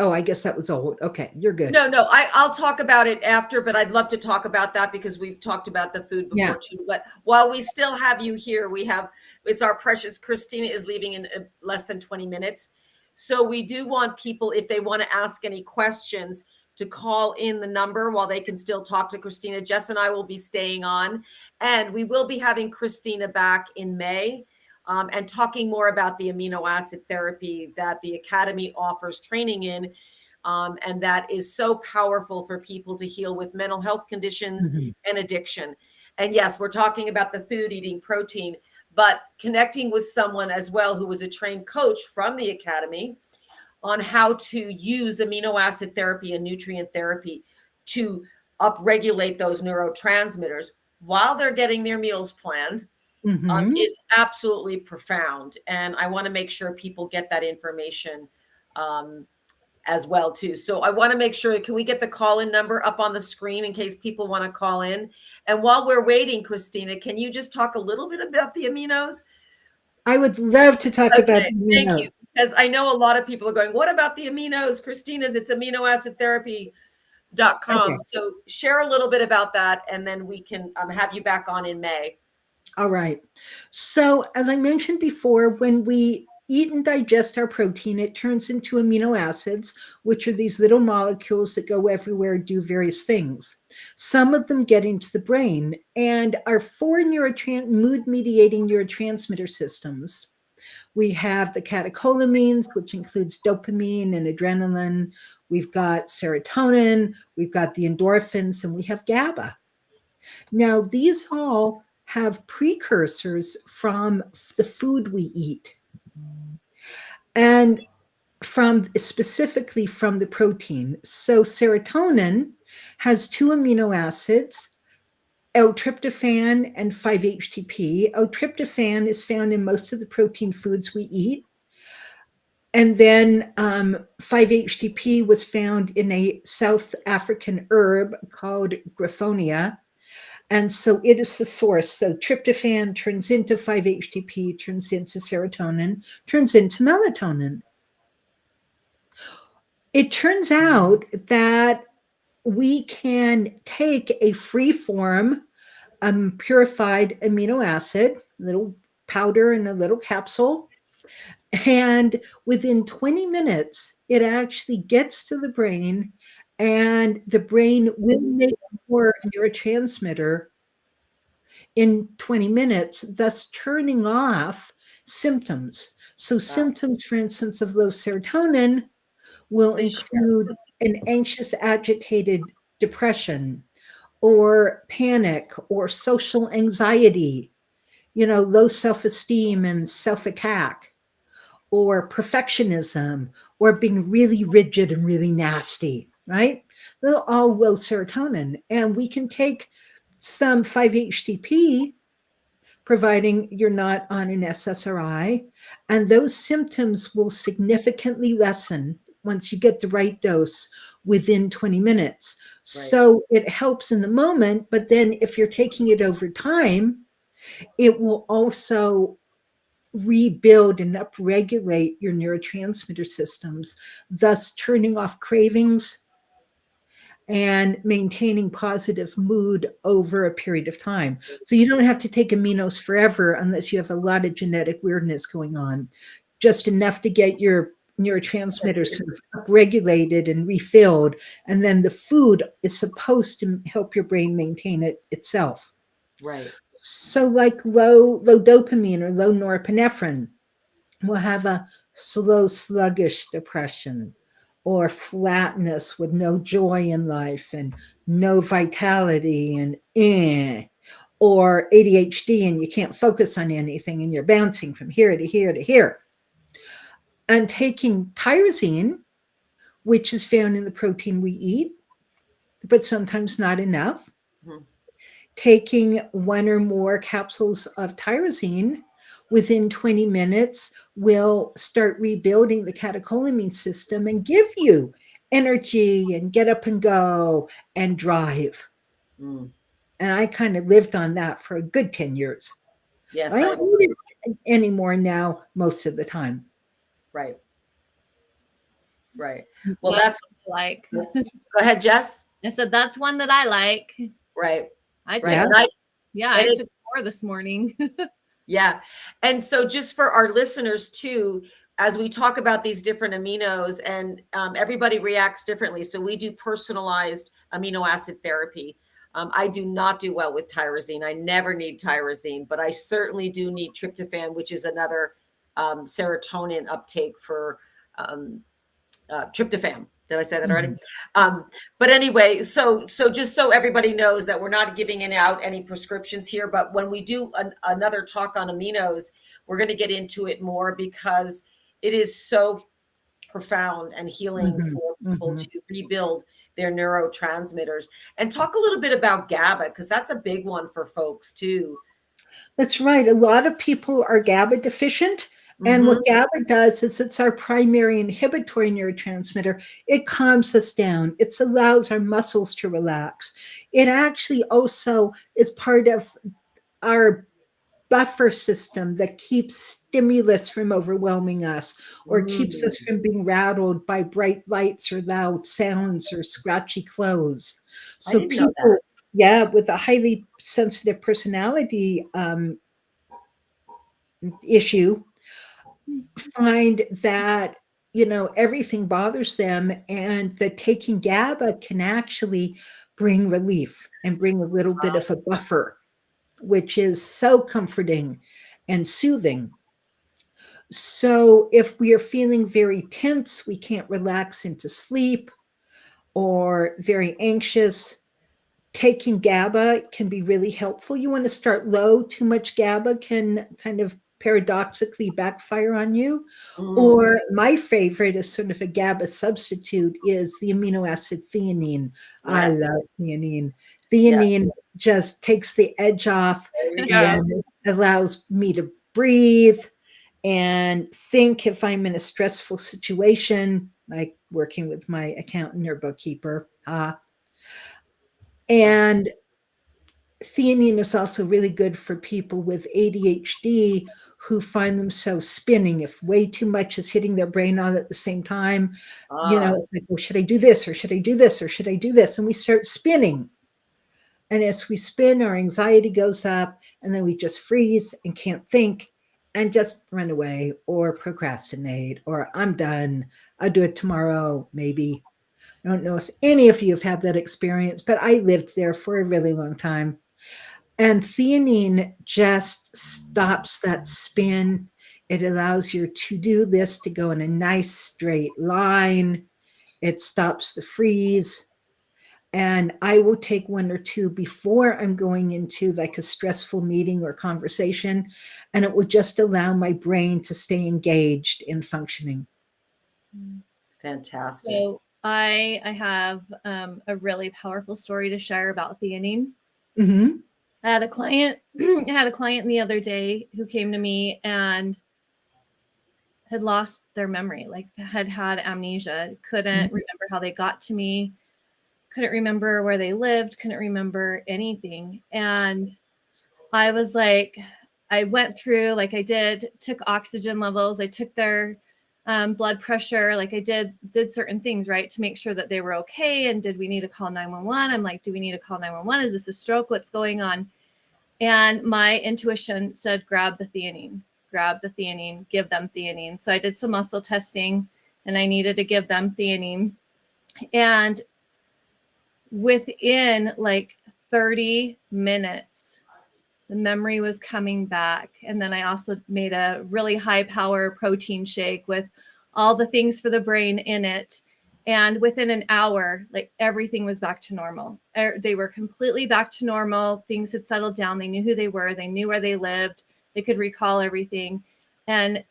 Oh, I guess that was old. Okay, you're good. No, I'll talk about it after, but I'd love to talk about that because we've talked about the food before too. But while we still have you here, it's our precious Christina is leaving in less than 20 minutes. So we do want people, if they want to ask any questions, to call in the number while they can still talk to Christina. Jess and I will be staying on, and we will be having Christina back in May. And talking more about the amino acid therapy that the Academy offers training in. And that is so powerful for people to heal with mental health conditions and addiction. And yes, we're talking about the food, eating protein, but connecting with someone as well who was a trained coach from the Academy on how to use amino acid therapy and nutrient therapy to upregulate those neurotransmitters while they're getting their meals planned. Is absolutely profound. And I want to make sure people get that information as well too. So I want to make sure, can we get the call-in number up on the screen in case people want to call in? And while we're waiting, Christina, can you just talk a little bit about the aminos? I would love to talk about the aminos. Thank you. Because I know a lot of people are going, what about the aminos? Christina's, it's aminoacidtherapy.com. Okay. So share a little bit about that, and then we can have you back on in May. All right. So as I mentioned before, when we eat and digest our protein, it turns into amino acids, which are these little molecules that go everywhere, do various things. Some of them get into the brain, and our 4 mood-mediating neurotransmitter systems. We have the catecholamines, which includes dopamine and adrenaline. We've got serotonin, we've got the endorphins, and we have GABA. Now, these all have precursors from the food we eat, and specifically from the protein. So serotonin has 2 amino acids, L-tryptophan and 5-HTP. L-tryptophan is found in most of the protein foods we eat. And then 5-HTP was found in a South African herb called griffonia. And so it is the source. So tryptophan turns into 5-HTP, turns into serotonin, turns into melatonin. It turns out that we can take a free-form purified amino acid, a little powder in a little capsule, and within 20 minutes, it actually gets to the brain, and the brain will make more neurotransmitter in 20 minutes, thus turning off symptoms. So symptoms, for instance, of low serotonin will include an anxious, agitated depression, or panic, or social anxiety, low self-esteem and self-attack, or perfectionism, or being really rigid and really nasty, right? They're all low serotonin. And we can take some 5-HTP, providing you're not on an SSRI, and those symptoms will significantly lessen once you get the right dose within 20 minutes. Right. So it helps in the moment, but then if you're taking it over time, it will also rebuild and upregulate your neurotransmitter systems, thus turning off cravings and maintaining positive mood over a period of time. So you don't have to take aminos forever unless you have a lot of genetic weirdness going on, just enough to get your neurotransmitters sort of upregulated and refilled. And then the food is supposed to help your brain maintain it itself. Right. So like low dopamine or low norepinephrine will have a slow, sluggish depression or flatness with no joy in life and no vitality and or ADHD and you can't focus on anything and you're bouncing from here to here to here. And taking tyrosine, which is found in the protein we eat, but sometimes not enough. Mm-hmm. Taking one or more capsules of tyrosine within 20 minutes will start rebuilding the catecholamine system and give you energy and get up and go and drive. Mm. And I kind of lived on that for a good 10 years. Yes, I don't need it anymore now most of the time. Right. Right. Well, that's like. Go ahead, Jess. I said that's one that I like. Right. I took, right. I took more this morning. Yeah. And so just for our listeners too, as we talk about these different aminos and everybody reacts differently. So we do personalized amino acid therapy. I do not do well with tyrosine. I never need tyrosine, but I certainly do need tryptophan, which is another serotonin uptake for tryptophan. Did I say that already? But anyway, so just so everybody knows that we're not giving out any prescriptions here, but when we do another talk on aminos, we're going to get into it more because it is so profound and healing for people to rebuild their neurotransmitters. And talk a little bit about GABA, because that's a big one for folks too. That's right. A lot of people are GABA deficient. And what GABA does is it's our primary inhibitory neurotransmitter. It calms us down. It allows our muscles to relax. It actually also is part of our buffer system that keeps stimulus from overwhelming us or keeps us from being rattled by bright lights or loud sounds or scratchy clothes. So people, with a highly sensitive personality issue, find that everything bothers them, and that taking GABA can actually bring relief and bring a little bit of a buffer, which is so comforting and soothing. So if we are feeling very tense, we can't relax into sleep, or very anxious, taking GABA can be really helpful. You want to start low. Too much GABA can kind of paradoxically backfire on you. Or my favorite is sort of a GABA substitute is the amino acid theanine. I love theanine. Theanine just takes the edge off and allows me to breathe and think if I'm in a stressful situation, like working with my accountant or bookkeeper. And theanine is also really good for people with ADHD who find themselves spinning. If way too much is hitting their brain all at the same time, it's like, well, should I do this, or should I do this, or should I do this? And we start spinning. And as we spin, our anxiety goes up, and then we just freeze and can't think and just run away or procrastinate, or I'm done. I'll do it tomorrow, maybe. I don't know if any of you have had that experience, but I lived there for a really long time. And theanine just stops that spin. It allows your to-do list to go in a nice straight line. It stops the freeze. And I will take one or two before I'm going into like a stressful meeting or conversation, and it will just allow my brain to stay engaged in functioning. Fantastic. So I have a really powerful story to share about theanine. I had a client the other day who came to me and had lost their memory, like had amnesia, couldn't remember how they got to me, couldn't remember where they lived, couldn't remember anything. And I was like, I went through, like I did, took oxygen levels. I took their blood pressure. Like I did certain things, right, to make sure that they were okay. And did we need to call 911? I'm like, do we need to call 911? Is this a stroke? What's going on? And my intuition said, grab the theanine, give them theanine. So I did some muscle testing and I needed to give them theanine. And within like 30 minutes, the memory was coming back. And then I also made a really high power protein shake with all the things for the brain in it. And within an hour, like everything was back to normal. They were completely back to normal. Things had settled down. They knew who they were. They knew where they lived. They could recall everything. And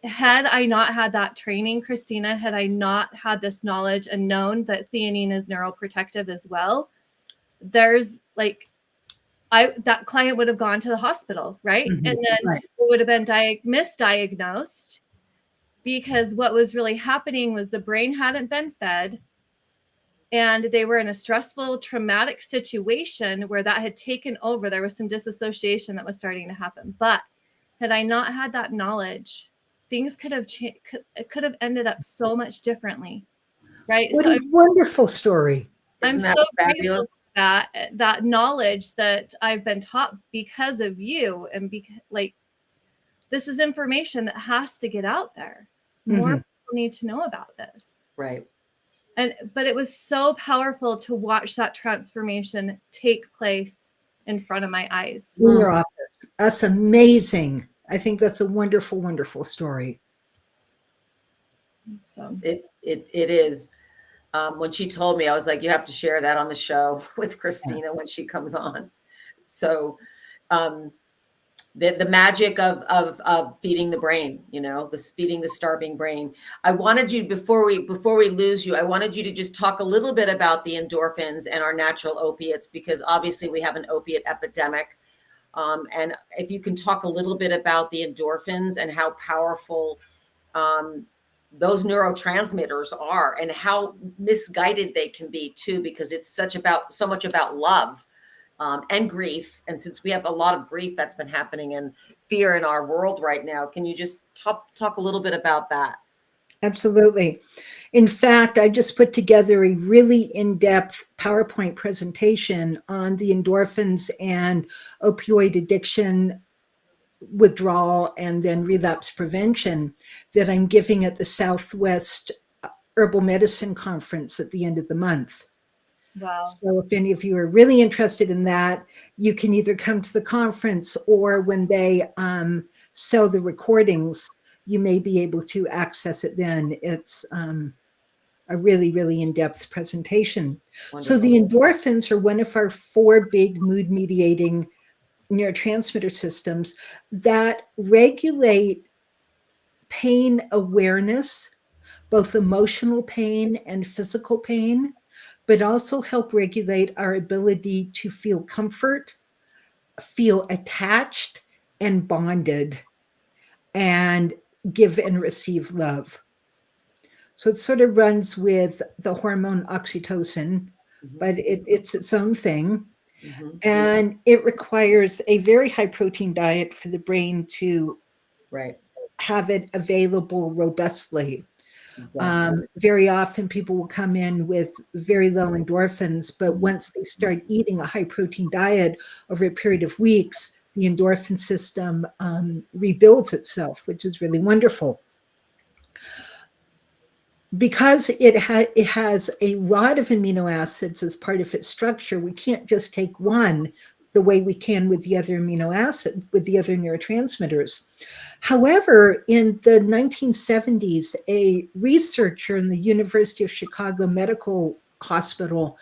had I not had that training, Christina, had I not had this knowledge and known that theanine is neuroprotective as well, there's like, that client would have gone to the hospital, right? Mm-hmm. And then it would have been misdiagnosed, because what was really happening was the brain hadn't been fed and they were in a stressful, traumatic situation where that had taken over. There was some disassociation that was starting to happen. But had I not had that knowledge, things could have ended up so much differently, right? What a wonderful story. I'm so grateful for that knowledge that I've been taught because of you, and like, this is information that has to get out there. More people need to know about this. Right. But it was so powerful to watch that transformation take place in front of my eyes. In your office. That's amazing. I think that's a wonderful, wonderful story. So it is. When she told me, I was like, you have to share that on the show with Christina when she comes on. So the magic of feeding the brain, feeding the starving brain. I wanted you, before we lose you, I wanted you to just talk a little bit about the endorphins and our natural opiates, because obviously we have an opiate epidemic. And if you can talk a little bit about the endorphins and how powerful those neurotransmitters are, and how misguided they can be too, because it's so much about love and grief. And since we have a lot of grief that's been happening and fear in our world right now, can you just talk a little bit about that? Absolutely. In fact, I just put together a really in-depth PowerPoint presentation on the endorphins and opioid addiction, withdrawal, and then relapse prevention that I'm giving at the Southwest Herbal Medicine Conference at the end of the month. Wow. So if any of you are really interested in that, you can either come to the conference, or when they sell the recordings, you may be able to access it then. It's a really, really in-depth presentation. Wonderful. So the endorphins are one of our 4 big mood-mediating neurotransmitter systems that regulate pain awareness, both emotional pain and physical pain, but also help regulate our ability to feel comfort, feel attached and bonded, and give and receive love. So it sort of runs with the hormone oxytocin, but it's its own thing. And it requires a very high protein diet for the brain to have it available robustly. Exactly. Very often people will come in with very low endorphins, but once they start eating a high protein diet over a period of weeks, the endorphin system rebuilds itself, which is really wonderful. Because it has a lot of amino acids as part of its structure, we can't just take one the way we can with the other with the other neurotransmitters. However, in the 1970s, a researcher in the University of Chicago Medical Hospital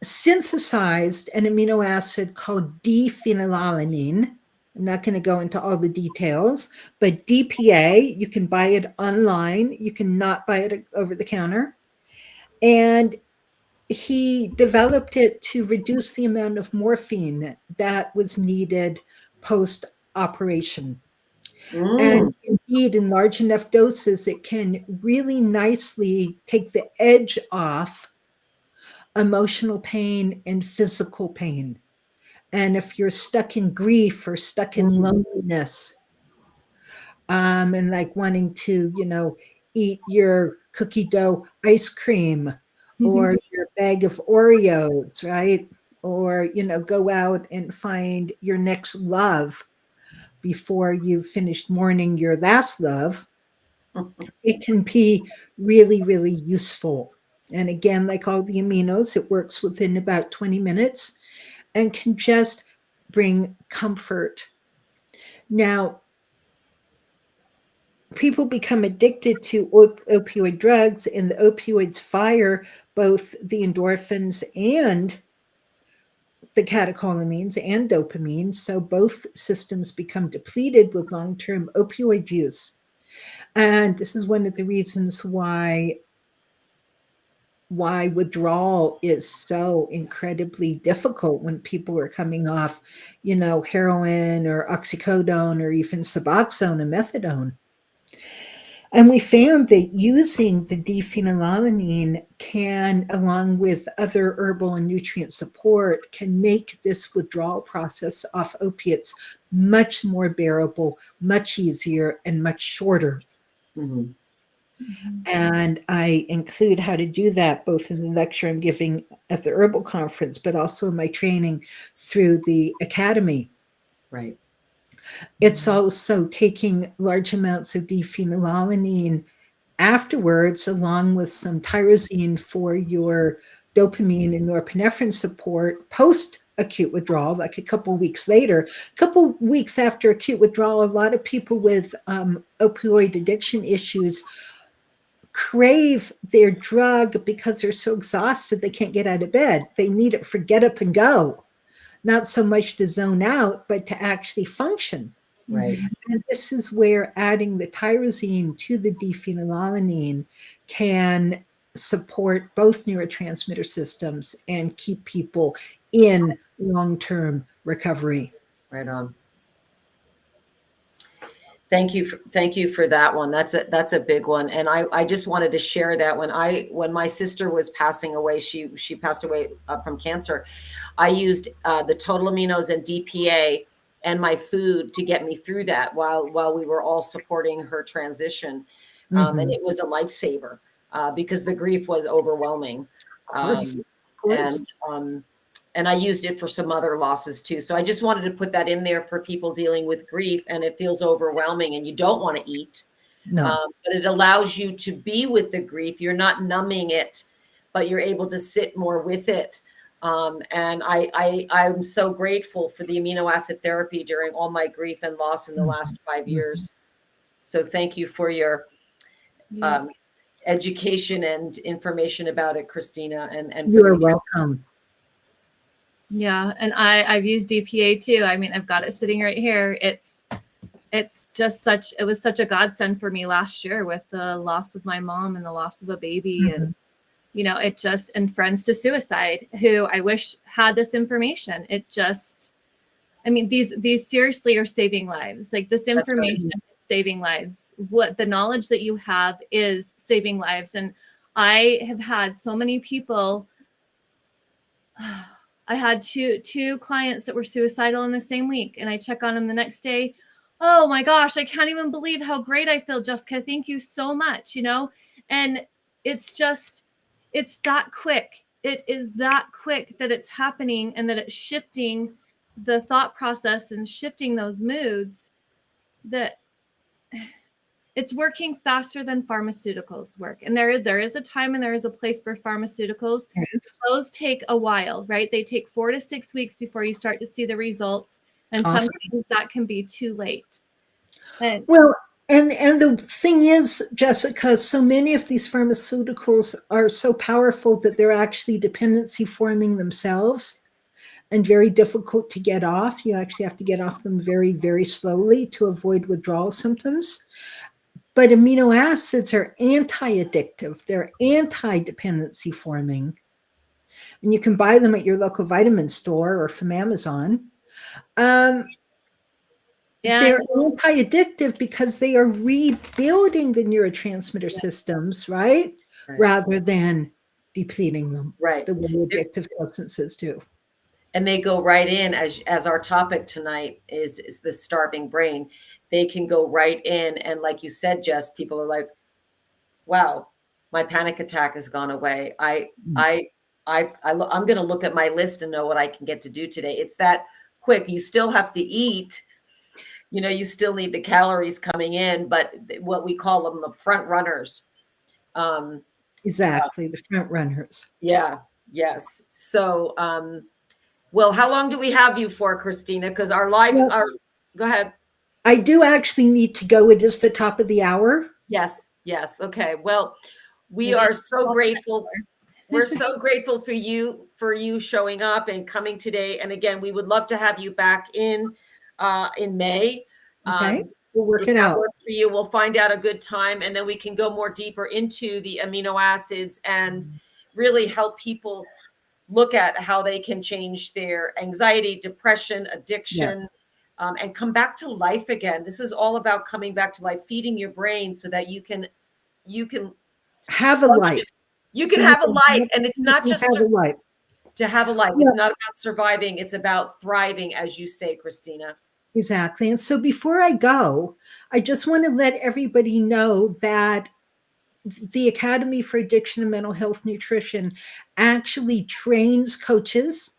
synthesized an amino acid called D-phenylalanine. I'm not going to go into all the details, but DPA, you can buy it online. You cannot buy it over the counter. And he developed it to reduce the amount of morphine that was needed post-operation. And indeed, in large enough doses, it can really nicely take the edge off emotional pain and physical pain. And if you're stuck in grief or stuck in loneliness, and like wanting to, eat your cookie dough ice cream or your bag of Oreos, right? Or, go out and find your next love before you've finished mourning your last love. It can be really, really useful. And again, like all the aminos, it works within about 20 minutes and can just bring comfort. Now, people become addicted to opioid drugs, and the opioids fire both the endorphins and the catecholamines and dopamine. So both systems become depleted with long-term opioid use. And this is one of the reasons why withdrawal is so incredibly difficult when people are coming off, heroin or oxycodone or even Suboxone and methadone. And we found that using the dephenylalanine can, along with other herbal and nutrient support, can make this withdrawal process off opiates much more bearable, much easier, and much shorter. Mm-hmm. And I include how to do that both in the lecture I'm giving at the herbal conference, but also in my training through the academy. Right. It's also taking large amounts of dephenylalanine afterwards, along with some tyrosine for your dopamine and norepinephrine support post acute withdrawal, like a couple of weeks later. A couple of weeks after acute withdrawal, a lot of people with opioid addiction issues crave their drug because they're so exhausted they can't get out of bed. They need it for get up and go, not so much to zone out, but to actually function. Right. And this is where adding the tyrosine to the dephenylalanine can support both neurotransmitter systems and keep people in long-term recovery. Right on. Thank you for that one. That's a big one. And I just wanted to share that when my sister was passing away, she passed away from cancer. I used the total aminos and DPA and my food to get me through that while we were all supporting her transition. And it was a lifesaver because the grief was overwhelming. Of course. And I used it for some other losses too. So I just wanted to put that in there for people dealing with grief and it feels overwhelming and you don't want to eat. No. But it allows you to be with the grief. You're not numbing it, but you're able to sit more with it. And I'm so grateful for the amino acid therapy during all my grief and loss in the last 5 years. So thank you for your education and information about it, Christina. And you're welcome. Yeah, and I've used DPA too. I mean, I've got it sitting right here. It's just it was such a godsend for me last year with the loss of my mom and the loss of a baby and it just, and friends to suicide who I wish had this information. It just, I mean, these seriously are saving lives. Like this information is saving lives. What the knowledge that you have is saving lives. And I have had so many people. I had two clients that were suicidal in the same week, and I check on them the next day. Oh my gosh, I can't even believe how great I feel, Jessica. Thank you so much, And it's that quick. It is that quick that it's happening and that it's shifting the thought process and shifting those moods that it's working faster than pharmaceuticals work. And there is a time and there is a place for pharmaceuticals. Yes. Those take a while, right? They take 4 to 6 weeks before you start to see the results. And sometimes that can be too late. And the thing is, Jessica, so many of these pharmaceuticals are so powerful that they're actually dependency forming themselves and very difficult to get off. You actually have to get off them very, very slowly to avoid withdrawal symptoms. But amino acids are anti-addictive. They're anti-dependency forming. And you can buy them at your local vitamin store or from Amazon. They're anti-addictive because they are rebuilding the neurotransmitter systems, right? Rather than depleting them. Right. The way addictive substances do. and they go right in, as our topic tonight is the starving brain. They can go right in, and like you said, Jess, people are like, wow, my panic attack has gone away. I'm going to look at my list and know what I can get to do today. It's that quick. You still have to eat. You still need the calories coming in, but what we call them the front runners. Exactly, the front runners. Yeah. Yes. So, well, how long do we have you for, Christina? Because Well, go ahead. I do actually need to go. It is the top of the hour. Yes. Yes. Okay. Well, we Maybe are it's so 12 minutes grateful. more. We're so grateful for you showing up and coming today. And again, we would love to have you back in May. Okay, we'll work If it that out. works for you, we'll find out a good time, and then we can go more deeper into the amino acids and really help people look at how they can change their anxiety, depression, Yeah, addiction, and come back to life again. This is all about coming back to life, feeding your brain so that you can have a function. life. You So can you have a can life, have, and it's you not can just have a life. to have a life. Yeah, It's not about surviving. It's about thriving, as you say, Christina. exactly. And so before I go, I just want to let everybody know that the Academy for Addiction and Mental Health Nutrition actually trains coaches.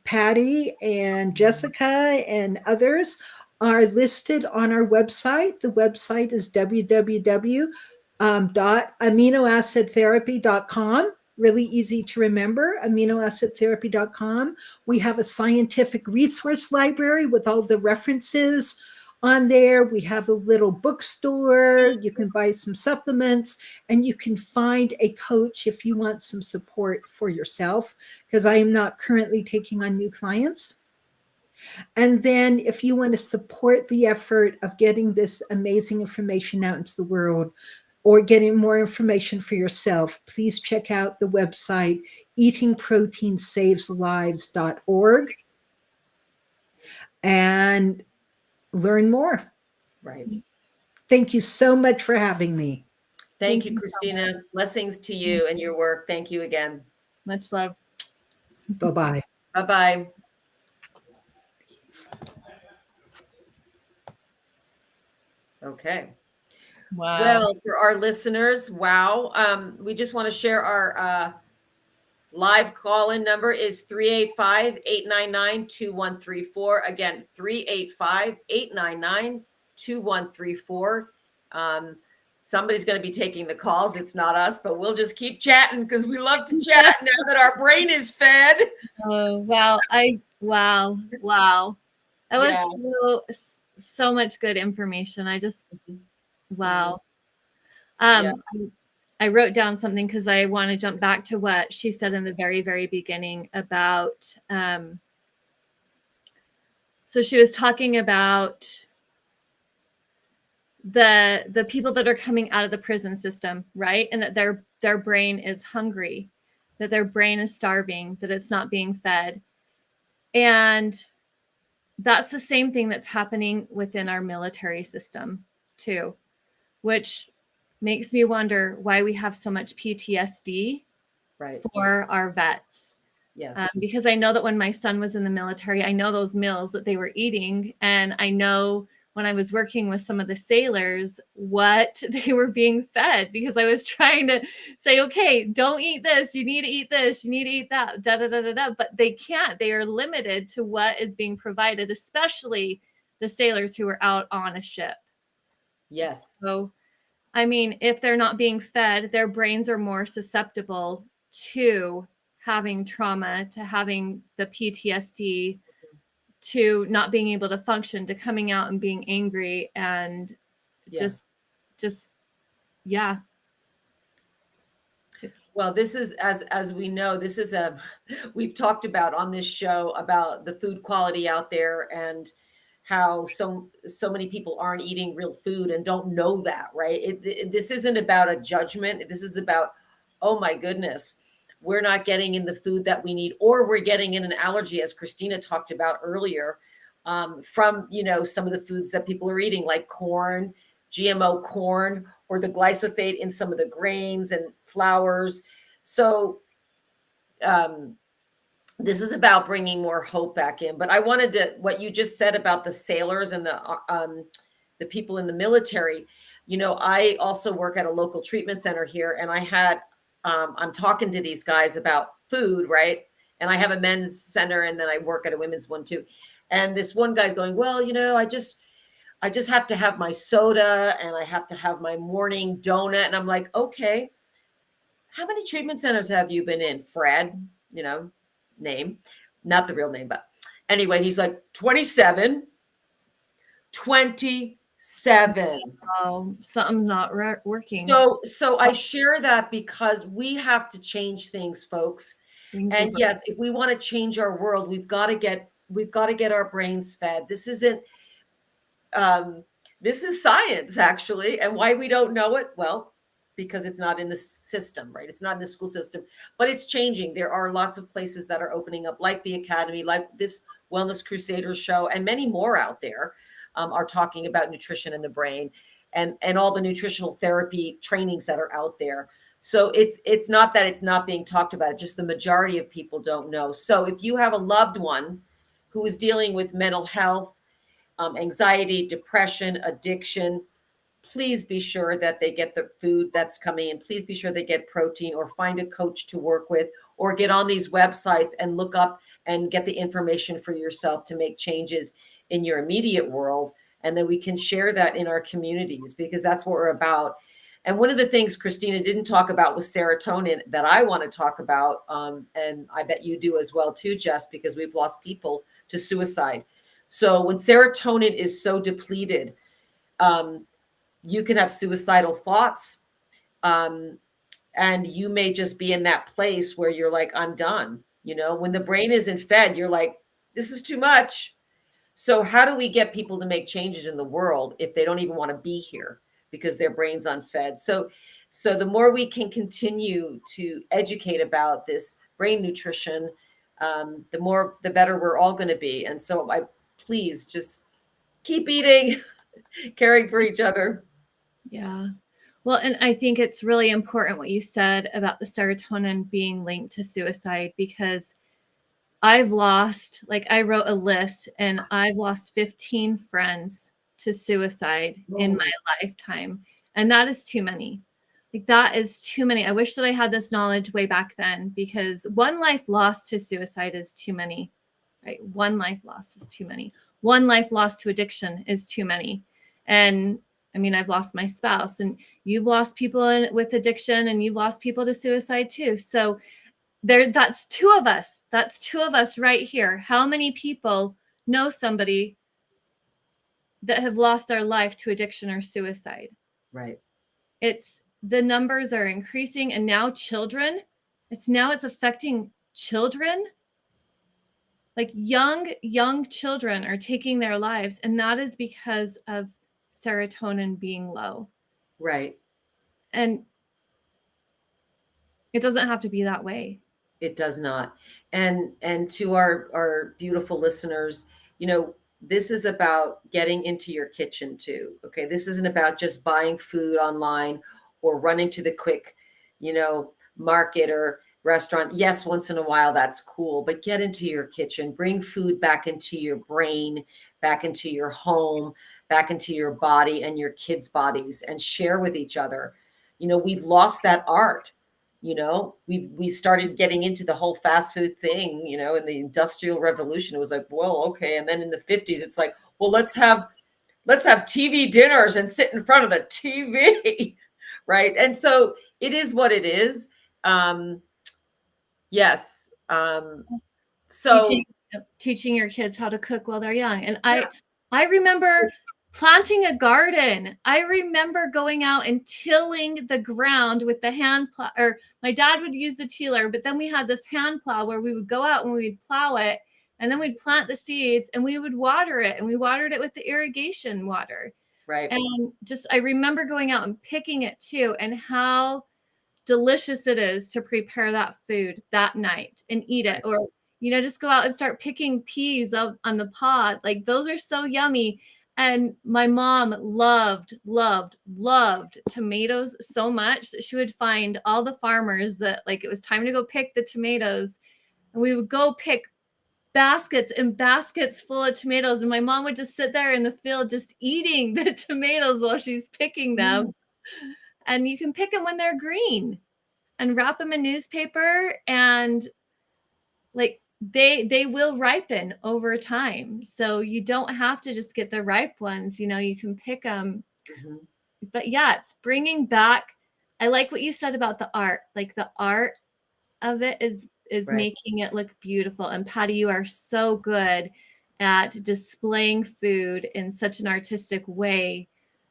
Patty and Jessica and others are listed on our website. The website is www.aminoacidtherapy.com. Really easy to remember, aminoacidtherapy.com. We have a scientific resource library with all the references on there. We have a little bookstore. You can buy some supplements, and you can find a coach if you want some support for yourself, because I am not currently taking on new clients. And then if you want to support the effort of getting this amazing information out into the world, or getting more information for yourself, please check out the website eatingproteinsaveslives.org and learn more. Right. Thank you so much for having me. Thank Thank you, you so much. Christina. Blessings to you and your work. Thank you again. Much love. Bye bye. Bye-bye. Okay. Wow. Well, for our listeners, wow. We just want to share our live call-in number is 385-899-2134. Again, 385-899-2134. Somebody's going to be taking the calls. It's not us, but we'll just keep chatting because we love to chat now that our brain is fed. Oh, wow. Wow. That Yeah. was so much good information. Wow. Yeah. I wrote down something because I want to jump back to what she said in the very, very beginning about, so she was talking about the people that are coming out of the prison system, right? And that their brain is hungry, that their brain is starving, that it's not being fed. And that's the same thing that's happening within our military system too, which makes me wonder why we have so much PTSD Right. for our vets. Yes. Because I know that when my son was in the military, I know those meals that they were eating. And I know when I was working with some of the sailors, what they were being fed, because I was trying to say, okay, don't eat this. You need to eat this. You need to eat that, da, da, da, da, da. But they can't. They are limited to what is being provided, especially the sailors who are out on a ship. Yes. So, I mean, if they're not being fed, their brains are more susceptible to having trauma, to having the PTSD, to not being able to function, to coming out and being angry, and Yeah. just yeah. Well, this is, as we know, this is we've talked about on this show about the food quality out there and how so many people aren't eating real food and don't know that, right? This isn't about a judgment. This is about, oh my goodness, we're not getting in the food that we need, or we're getting in an allergy, as Christina talked about earlier, from some of the foods that people are eating, like corn, GMO corn, or the glyphosate in some of the grains and flours. So this is about bringing more hope back in. But I wanted to, what you just said about the sailors and the people in the military. You know, I also work at a local treatment center here, and I'm talking to these guys about food, right? And I have a men's center, and then I work at a women's one too. And this one guy's going, well, you know, I just have to have my soda and I have to have my morning donut. And I'm like, okay, how many treatment centers have you been in, Fred? You know, name, not the real name, but anyway, he's like 27. Oh, something's not working. So I share that because we have to change things, folks. And yes, if we want to change our world, we've got to get our brains fed. This isn't this is science, actually. And why we don't know it? Well, because it's not in the system, right? It's not in the school system, but it's changing. There are lots of places that are opening up, like the Academy, like this Wellness Crusaders show, and many more out there are talking about nutrition and the brain, and all the nutritional therapy trainings that are out there. So it's not that it's not being talked about, just the majority of people don't know. So if you have a loved one who is dealing with mental health, anxiety, depression, addiction, please be sure that they get the food that's coming in. Please be sure they get protein, or find a coach to work with, or get on these websites and look up and get the information for yourself to make changes in your immediate world. And then we can share that in our communities, because that's what we're about. And one of the things Christina didn't talk about was serotonin, that I want to talk about. And I bet you do as well too, Jess, because we've lost people to suicide. So when serotonin is so depleted, you can have suicidal thoughts. And you may just be in that place where you're like, I'm done. You know, when the brain isn't fed, you're like, this is too much. So how do we get people to make changes in the world if they don't even want to be here because their brain's unfed? So the more we can continue to educate about this brain nutrition, the better we're all going to be. And so please just keep eating, caring for each other. Yeah. Well, and I think it's really important what you said about the serotonin being linked to suicide, because I wrote a list, and I've lost 15 friends to suicide in my lifetime. And that is too many. Like, that is too many. I wish that I had this knowledge way back then, because one life lost to suicide is too many, right? One life lost is too many. One life lost to addiction is too many. And I mean, I've lost my spouse, and you've lost people with addiction, and you've lost people to suicide too. So that's two of us. That's two of us right here. How many people know somebody that have lost their life to addiction or suicide? Right. The numbers are increasing, and now it's affecting children. Like young children are taking their lives, and that is because of serotonin being low. Right. And it doesn't have to be that way. It does not. And to our beautiful listeners, you know, this is about getting into your kitchen too. Okay. This isn't about just buying food online or running to the quick, you know, market or restaurant. Yes, once in a while, that's cool, but get into your kitchen, bring food back into your brain, back into your home, back into your body and your kids' bodies, and share with each other. You know, we've lost that art. You know, we started getting into the whole fast food thing, you know, in the Industrial Revolution. It was like, well, okay. And then in the 50s, it's like, well, let's have TV dinners and sit in front of the TV. Right. And so it is what it is. Yes. So teaching your kids how to cook while they're young. And I remember planting a garden. I remember going out and tilling the ground with the hand plow, or my dad would use the tiller, but then we had this hand plow where we would go out and we'd plow it, and then we'd plant the seeds and we would water it, and we watered it with the irrigation water. Right. And I remember going out and picking it too, and how delicious it is to prepare that food that night and eat it. Or, you know, just go out and start picking peas on the pod. Like, those are so yummy. And my mom loved tomatoes so much that she would find all the farmers that, like, it was time to go pick the tomatoes. And we would go pick baskets and baskets full of tomatoes. And my mom would just sit there in the field just eating the tomatoes while she's picking them. And you can pick them when they're green and wrap them in newspaper, and like they will ripen over time. So you don't have to just get the ripe ones, you can pick them. Mhm. But yeah, it's bringing back, I like what you said about the art. Like the art of it is Right. making it look beautiful. And Patty, you are so good at displaying food in such an artistic way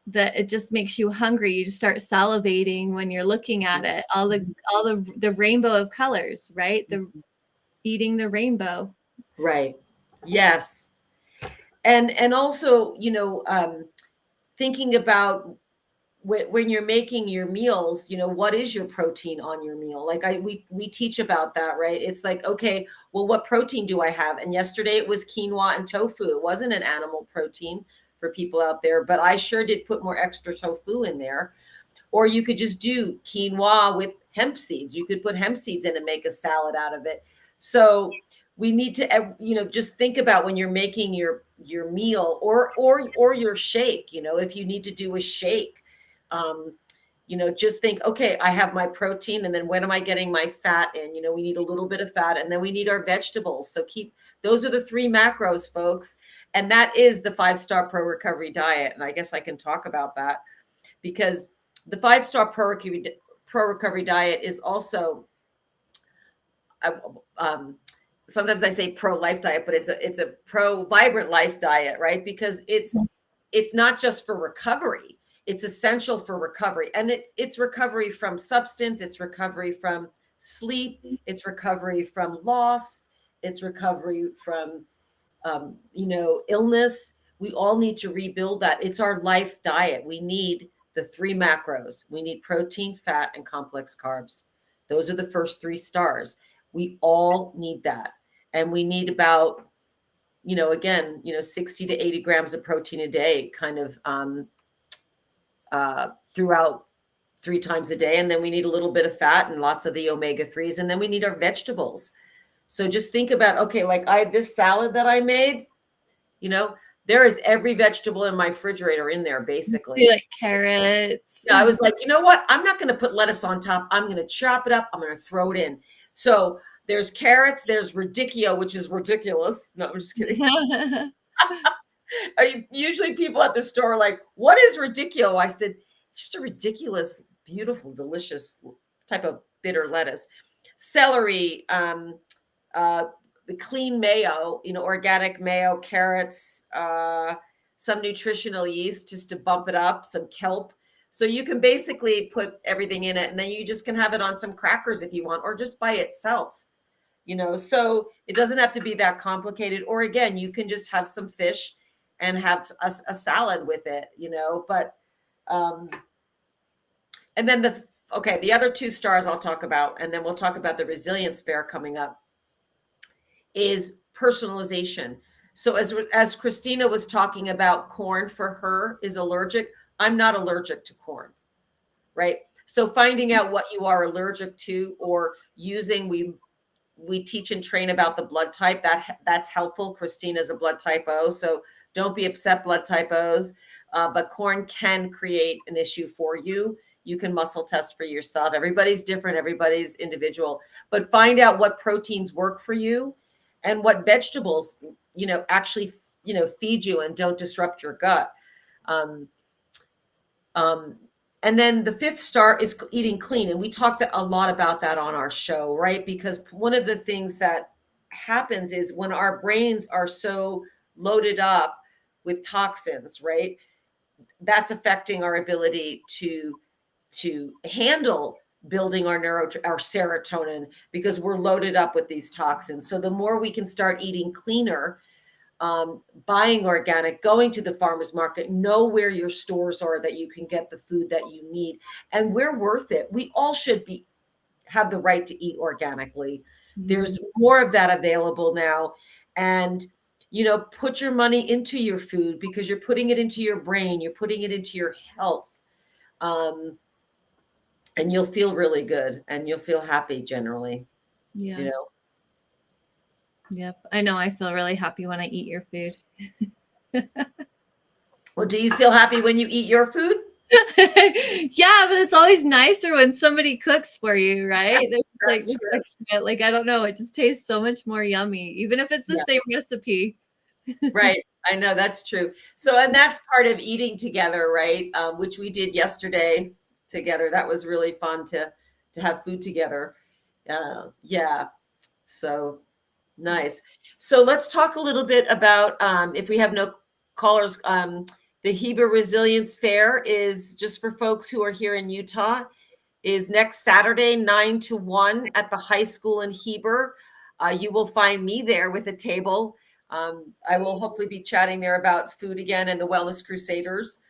that it just makes you hungry. You just start salivating when you're looking at it. All the rainbow of colors, right? The eating the rainbow. Right. Yes. And also, thinking about when you're making your meals, what is your protein on your meal? Like we teach about that, right? It's like, okay, well, what protein do I have? And yesterday it was quinoa and tofu. It wasn't an animal protein for people out there, but I sure did put more extra tofu in there. Or you could just do quinoa with hemp seeds. You could put hemp seeds in and make a salad out of it. So we need to, just think about when you're making your meal or your shake. If you need to do a shake, just think, okay, I have my protein, and then when am I getting my fat in? We need a little bit of fat, and then we need our vegetables. So those are the 3 macros, folks, and that is the 5-star pro recovery diet. And I guess I can talk about that because the 5-star pro recovery diet is also, sometimes I say pro life diet, but it's a pro vibrant life diet, right? Because it's not just for recovery; it's essential for recovery, and it's recovery from substance, it's recovery from sleep, it's recovery from loss, it's recovery from illness. We all need to rebuild that. It's our life diet. We need the 3 macros. We need protein, fat, and complex carbs. Those are the first 3 stars. We all need that. And we need about, again, 60 to 80 grams of protein a day, kind of throughout 3 times a day. And then we need a little bit of fat and lots of the omega-3s. And then we need our vegetables. So just think about, okay, like this salad that I made, there is every vegetable in my refrigerator in there, basically. Like carrots. Yeah, I was like, you know what? I'm not going to put lettuce on top. I'm going to chop it up. I'm going to throw it in. So there's carrots. There's radicchio, which is ridiculous. No, I'm just kidding. Usually people at the store are like, what is radicchio? I said, it's just a ridiculous, beautiful, delicious type of bitter lettuce. Celery, the clean mayo, organic mayo, carrots, some nutritional yeast just to bump it up, some kelp. So you can basically put everything in it, and then you just can have it on some crackers if you want, or just by itself, so it doesn't have to be that complicated. Or again, you can just have some fish and have a salad with it, but, and then the other 2 stars I'll talk about, and then we'll talk about the resilience fair coming up, is personalization. So as Christina was talking about, corn for her is allergic. I'm not allergic to corn, right? So finding out what you are allergic to, or using, we teach and train about the blood type. That's helpful. Christina's a blood type O, so don't be upset, blood type O's. But corn can create an issue for you. You can muscle test for yourself. Everybody's different. Everybody's individual. But find out what proteins work for you and what vegetables, actually, feed you and don't disrupt your gut. And then the 5th star is eating clean. And we talked a lot about that on our show, right? Because one of the things that happens is when our brains are so loaded up with toxins, right? That's affecting our ability to handle building our serotonin, because we're loaded up with these toxins. So the more we can start eating cleaner, buying organic, going to the farmer's market, know where your stores are that you can get the food that you need. And we're worth it. We all should have the right to eat organically. There's more of that available now. And, put your money into your food, because you're putting it into your brain, you're putting it into your health. And you'll feel really good, and you'll feel happy generally, Yeah. Yep. I know. I feel really happy when I eat your food. Well, do you feel happy when you eat your food? Yeah, but it's always nicer when somebody cooks for you, right? There's like That's this true. extra, like, I don't know, it just tastes so much more yummy, even if it's the Yeah. same recipe. Right. I know that's true. So, and that's part of eating together, right? Which we did yesterday together. That was really fun to have food together. Yeah. So nice. So let's talk a little bit about if we have no callers. The Heber Resilience Fair is just for folks who are here in Utah. Is next Saturday, 9 to 1 at the high school in Heber. You will find me there with a table. I will hopefully be chatting there about food again and the Wellness Crusaders.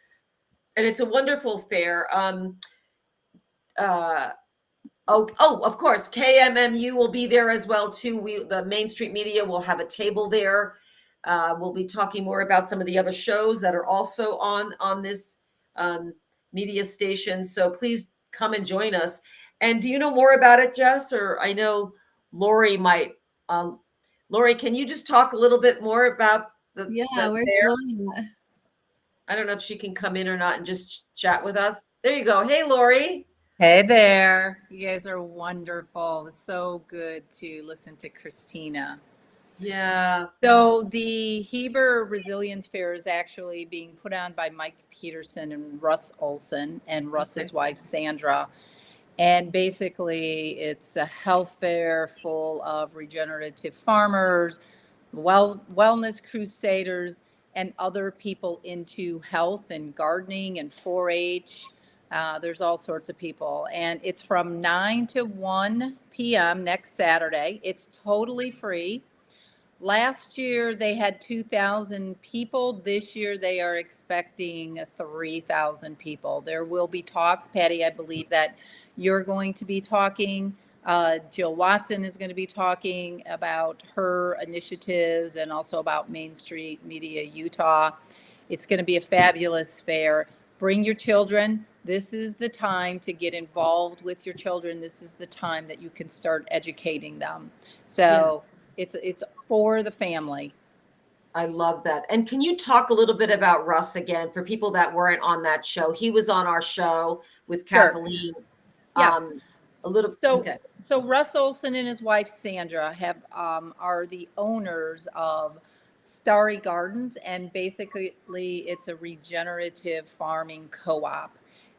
And it's a wonderful fair. Of course, KMMU will be there as well too. The Main Street Media will have a table there. We'll be talking more about some of the other shows that are also on this media station. So please come and join us. And do you know more about it, Jess? Or I know Lori might. Lori, can you just talk a little bit more about the Yeah, where's fair? Lori? I don't know if she can come in or not and just chat with us. There you go. Hey, Lori. Hey there. You guys are wonderful. It's so good to listen to Christina. Yeah. So the Heber Resilience Fair is actually being put on by Mike Peterson and Russ Olson and Russ's wife, Sandra. And basically, it's a health fair full of regenerative farmers, wellness crusaders, and other people into health and gardening and 4-H. There's all sorts of people. And it's from 9 to 1 p.m. next Saturday. It's totally free. Last year they had 2,000 people. This year they are expecting 3,000 people. There will be talks. Patty, I believe that you're going to be talking. Jill Watson is going to be talking about her initiatives and also about Main Street Media Utah. It's going to be a fabulous fair. Bring your children. This is the time to get involved with your children. This is the time that you can start educating them. So it's for the family. I love that. And can you talk a little bit about Russ again for people that weren't on that show? He was on our show with Sure. Kathleen. Yes. A little. Okay. So Russ Olson and his wife Sandra have are the owners of Starry Gardens, and basically it's a regenerative farming co-op.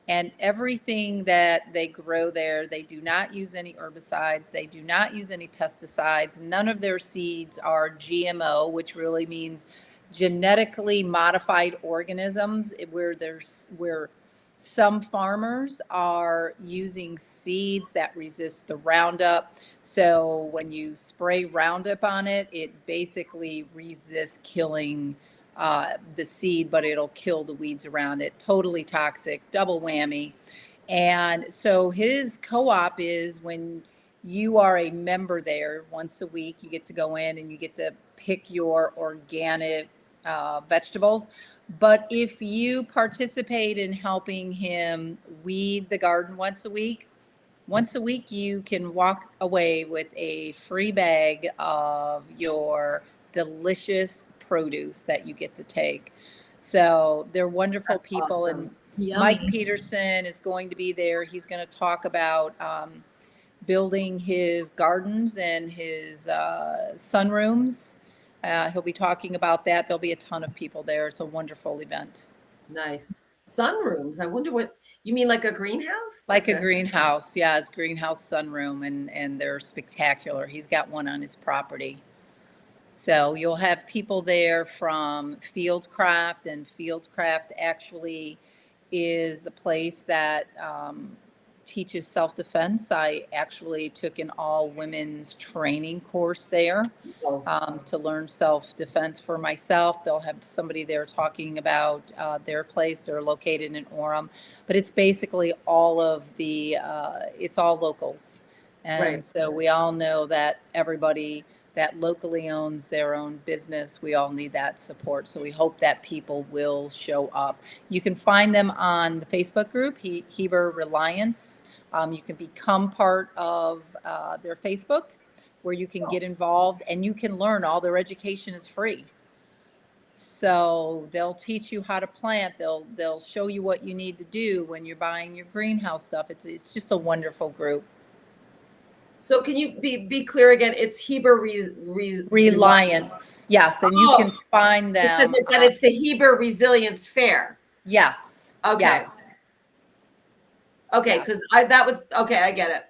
And everything that they grow there, they do not use any herbicides, they do not use any pesticides. None of their seeds are GMO, which really means genetically modified organisms, where some farmers are using seeds that resist the Roundup. So when you spray Roundup on it, it basically resists killing the seed, but it'll kill the weeds around it. Totally toxic, double whammy. And so his co-op is when you are a member there once a week, you get to go in and you get to pick your organic vegetables. But if you participate in helping him weed the garden once a week, you can walk away with a free bag of your delicious produce that you get to take. So they're wonderful That's people. awesome. And Yummy. Mike Peterson is going to be there. He's going to talk about building his gardens and his sunrooms. He'll be talking about that. There'll be a ton of people there. It's a wonderful event. Nice. Sunrooms. I wonder what you mean, like a greenhouse? Like a greenhouse. Yeah, it's greenhouse sunroom, and they're spectacular. He's got one on his property. So you'll have people there from Fieldcraft, and Fieldcraft actually is a place that teaches self-defense. I actually took an all women's training course there to learn self-defense for myself. They'll have somebody there talking about their place. They're located in Orem, but it's basically all of the, it's all locals. And so we all know that everybody that locally owns their own business, we all need that support. So we hope that people will show up. You can find them on the Facebook group, Heber Reliance. You can become part of their Facebook. where you can get involved and you can learn. All their education is free. So they'll teach you how to plant. They'll show you what you need to do when you're buying your greenhouse stuff. It's just a wonderful group. So can you be clear again? It's Heber Reliance. Yes, and you can find them. But it's the Heber Resilience Fair. Yes. Okay. Yes. Okay, Yes. because I get it.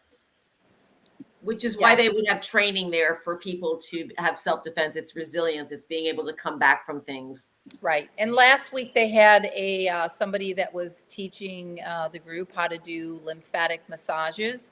Which is why they would have training there for people to have self-defense. It's resilience. It's being able to come back from things. Right. And last week they had somebody that was teaching the group how to do lymphatic massages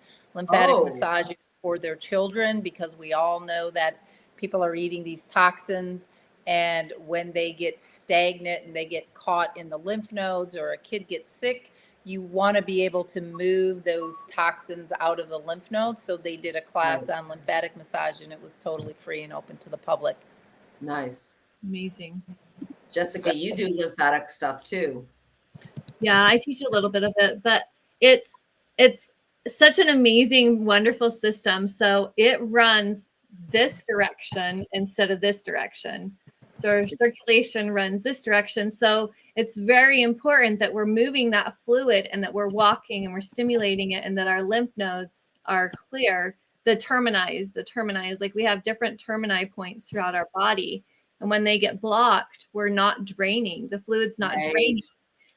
for their children, because we all know that people are eating these toxins, and when they get stagnant and they get caught in the lymph nodes, or a kid gets sick, you want to be able to move those toxins out of the lymph nodes. So they did a class on lymphatic massage, and it was totally free and open to the public. Nice. Amazing. Jessica, you do lymphatic stuff too. Yeah, I teach a little bit of it, but it's such an amazing, wonderful system. So it runs this direction instead of this direction. So our circulation runs this direction. So it's very important that we're moving that fluid and that we're walking and we're stimulating it, and that our lymph nodes are clear. The termini, like we have different termini points throughout our body. And when they get blocked, we're not draining. The fluid's not draining.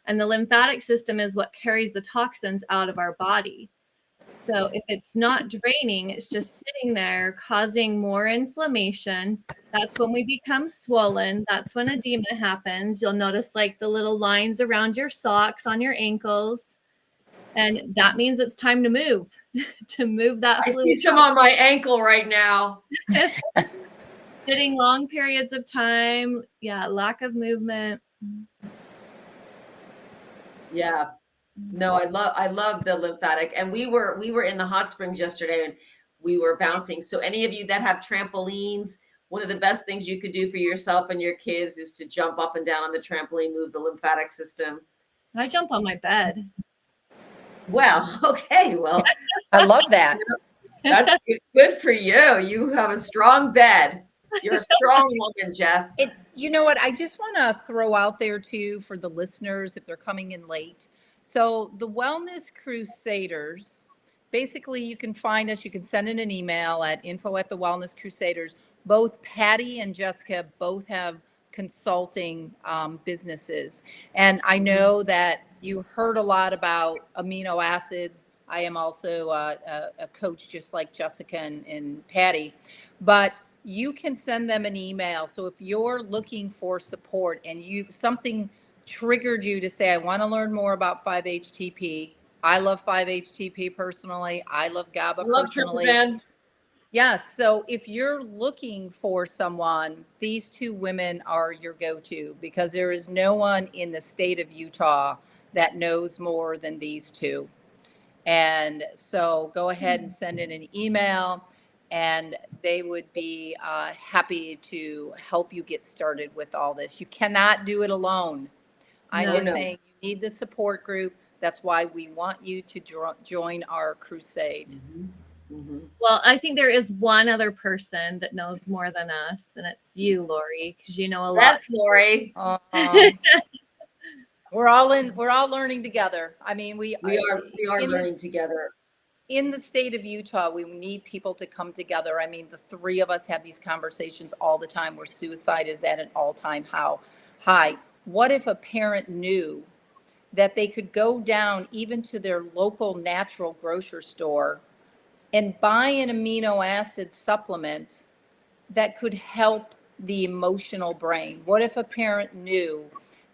And the lymphatic system is what carries the toxins out of our body. So if it's not draining, it's just sitting there causing more inflammation. That's when we become swollen. That's when edema happens. You'll notice like the little lines around your socks on your ankles. And that means it's time to move, to move that fluid. I see some on my ankle right now. Sitting long periods of time. Yeah, lack of movement. Yeah. No, I love the lymphatic. And we were in the hot springs yesterday, and we were bouncing. So any of you that have trampolines, one of the best things you could do for yourself and your kids is to jump up and down on the trampoline, move the lymphatic system. I jump on my bed. Well, okay. Well, I love that. That's good for you. You have a strong bed. You're a strong woman, Jess. You know what? I just want to throw out there too for the listeners, if they're coming in late. So the Wellness Crusaders, basically you can find us, you can send in an email at info@thewellnesscrusaders. Both Patty and Jessica both have consulting businesses. And I know that you heard a lot about amino acids. I am also a coach just like Jessica and Patty, but you can send them an email. So if you're looking for support and something triggered you to say, I want to learn more about 5-HTP. I love 5-HTP personally. I love GABA personally. Yes. So if you're looking for someone, these two women are your go-to, because there is no one in the state of Utah that knows more than these two. And so go ahead and send in an email, and they would be happy to help you get started with all this. You cannot do it alone. I'm just saying you need the support group. That's why we want you to join our crusade. Mm-hmm. Mm-hmm. Well, I think there is one other person that knows more than us, and it's you, Lori, because you know a lot. That's Lori. We're all learning together. I mean, we are learning together. In the state of Utah, we need people to come together. I mean, the three of us have these conversations all the time where suicide is at an all-time high. What if a parent knew that they could go down even to their local natural grocery store and buy an amino acid supplement that could help the emotional brain? What if a parent knew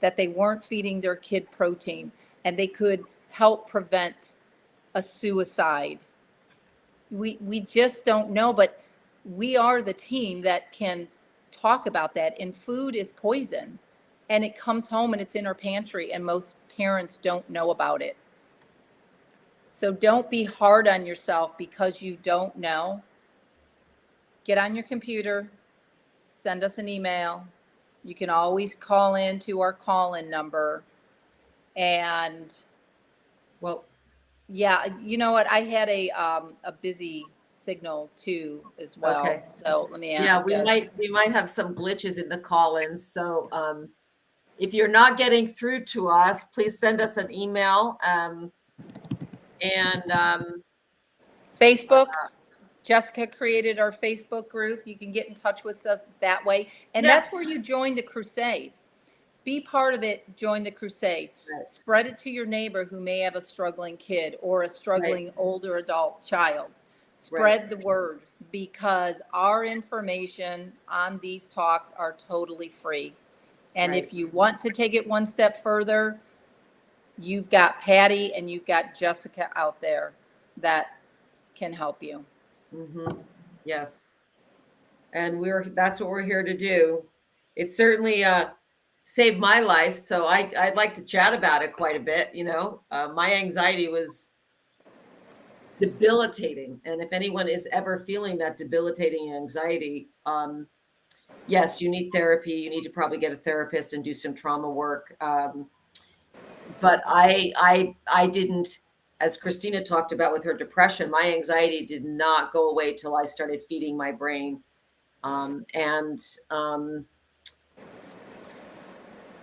that they weren't feeding their kid protein and they could help prevent a suicide? We just don't know, but we are the team that can talk about that. And food is poison, and it comes home and it's in our pantry, and most parents don't know about it. So don't be hard on yourself because you don't know. Get on your computer, send us an email. You can always call in to our call-in number. And well, yeah, you know what? I had a busy signal too as well. Okay. So let me ask. Yeah, we might have some glitches in the call-ins. So if you're not getting through to us, please send us an email. Facebook. Jessica created our Facebook group. You can get in touch with us that way. And Yeah. that's where you join the crusade. Be part of it. Join the crusade. Right. Spread it to your neighbor who may have a struggling kid or a struggling older adult child. Spread the word, because our information on these talks are totally free. And if you want to take it one step further, you've got Patty and you've got Jessica out there that can help you. Mm-hmm. Yes. And that's what we're here to do. It certainly saved my life. So I'd like to chat about it quite a bit. You know, my anxiety was debilitating. And if anyone is ever feeling that debilitating anxiety, yes, you need therapy. You need to probably get a therapist and do some trauma work. But I didn't, as Christina talked about with her depression, my anxiety did not go away till I started feeding my brain.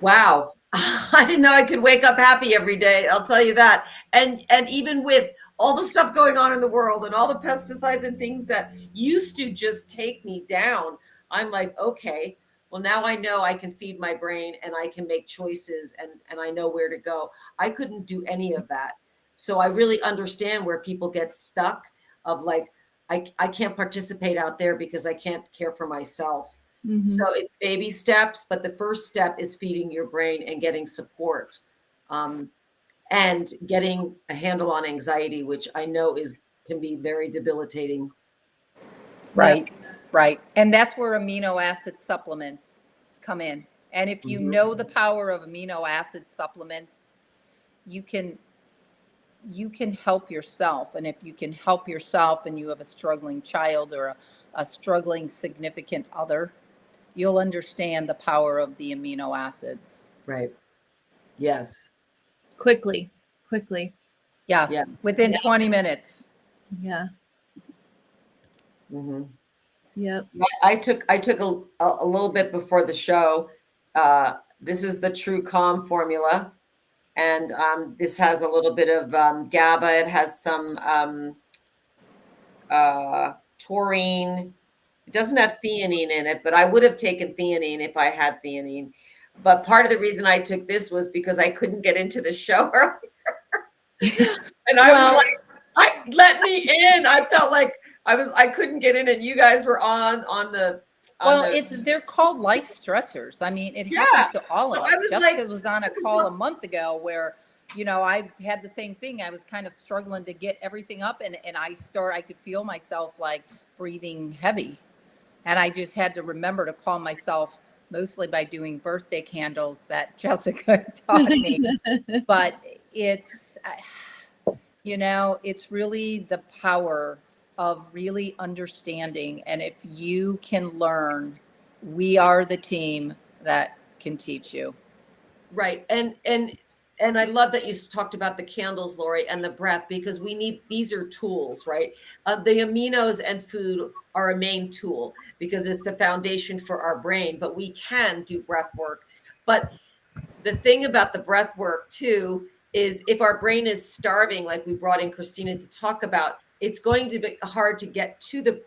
Wow. I didn't know I could wake up happy every day. I'll tell you that. And even with all the stuff going on in the world and all the pesticides and things that used to just take me down, I'm like, okay, well, now I know I can feed my brain and I can make choices and I know where to go. I couldn't do any of that. So I really understand where people get stuck of like, I can't participate out there because I can't care for myself. Mm-hmm. So it's baby steps, but the first step is feeding your brain and getting support, and getting a handle on anxiety, which I know can be very debilitating. Right, right. And that's where amino acid supplements come in. And if you know the power of amino acid supplements, you can help yourself. And if you can help yourself and you have a struggling child or a struggling significant other, you'll understand the power of the amino acids. Right. Yes. Quickly. Yes. Yeah. Within 20 minutes. Yeah. Mm-hmm. Yep. I took a little bit before the show. This is the True Calm formula. And this has a little bit of GABA. It has some taurine. It doesn't have theanine in it, but I would have taken theanine if I had theanine. But part of the reason I took this was because I couldn't get into the show earlier. And I was like, let me in. I felt like I couldn't get in, and you guys were on the. They're called life stressors. I mean, it happens to all of us. Jessica was on a call a month ago where, I had the same thing. I was kind of struggling to get everything up, and I could feel myself like breathing heavy. And I just had to remember to calm myself, mostly by doing birthday candles that Jessica taught me. But it's really the power of really understanding. And if you can learn, we are the team that can teach you. Right. And I love that you talked about the candles, Lori, and the breath, because these are tools, right? The aminos and food are a main tool because it's the foundation for our brain, but we can do breath work. But the thing about the breath work too is if our brain is starving, like we brought in Christina to talk about, it's going to be hard to get to the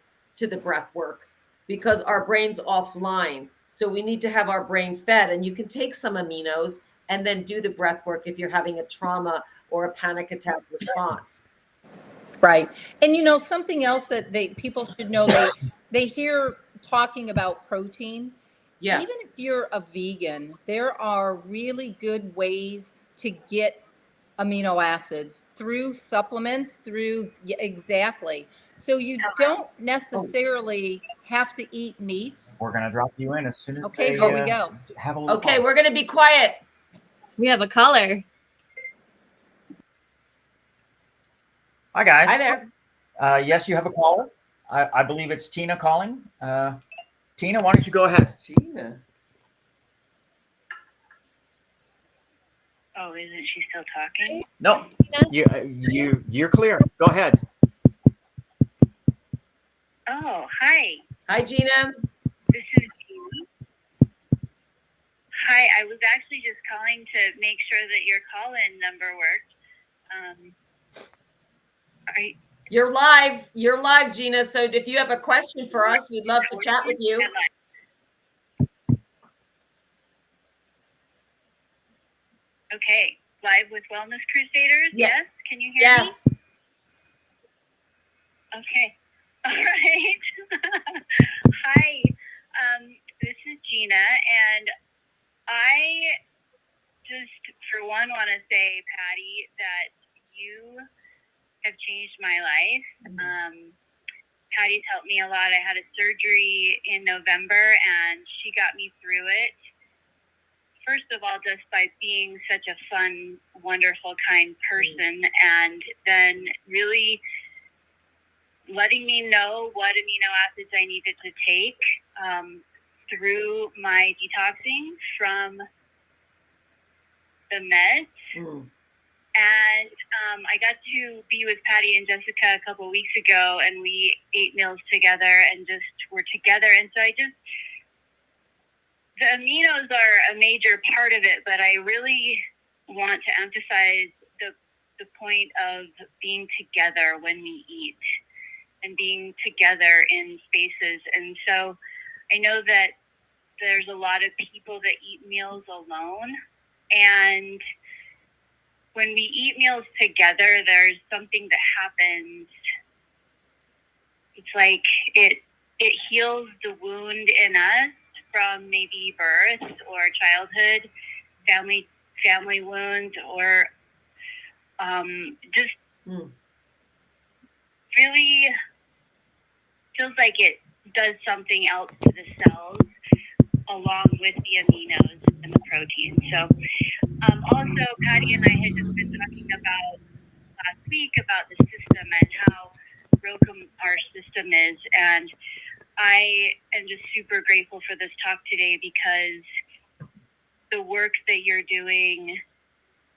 breath work because our brain's offline. So we need to have our brain fed, and you can take some aminos and then do the breath work if you're having a trauma or a panic attack response. Right. And something else that people should know, they hear talking about protein. Yeah. Even if you're a vegan, there are really good ways to get amino acids through supplements, exactly. So you don't necessarily have to eat meat. We're going to drop you in as soon as Okay, here we go. Have a little Okay, we're going to be quiet. We have a caller. Hi, guys. Hi there. Yes, you have a caller. I believe it's Tina calling. Tina, why don't you go ahead? Tina. Oh, isn't she still talking? No, you're clear. Go ahead. Oh, hi. Hi, Gina. This is Jean. Hi, I was actually just calling to make sure that your call-in number worked. You're live. You're live, Gina. So if you have a question for us, we'd love to chat with you. Okay, live with Wellness Crusaders. Yes. Yes. Can you hear me? Yes. Okay. All right. Hi. This is Gina, and I just, for one, want to say, Patty, that you have changed my life. Patty's helped me a lot. I had a surgery in November, and she got me through it. First of all, just by being such a fun, wonderful, kind person, and then really letting me know what amino acids I needed to take through my detoxing from the meds. And I got to be with Patty and Jessica a couple of weeks ago, and we ate meals together and just were together. And so the aminos are a major part of it, but I really want to emphasize the point of being together when we eat and being together in spaces. And so I know that there's a lot of people that eat meals alone, and when we eat meals together, there's something that happens. It's like it heals the wound in us from maybe birth or childhood, family wounds, or just really feels like it does something else to the cells along with the aminos and the protein. So also, Patty and I had just been talking about last week about the system and how broken our system is. And I am just super grateful for this talk today, because the work that you're doing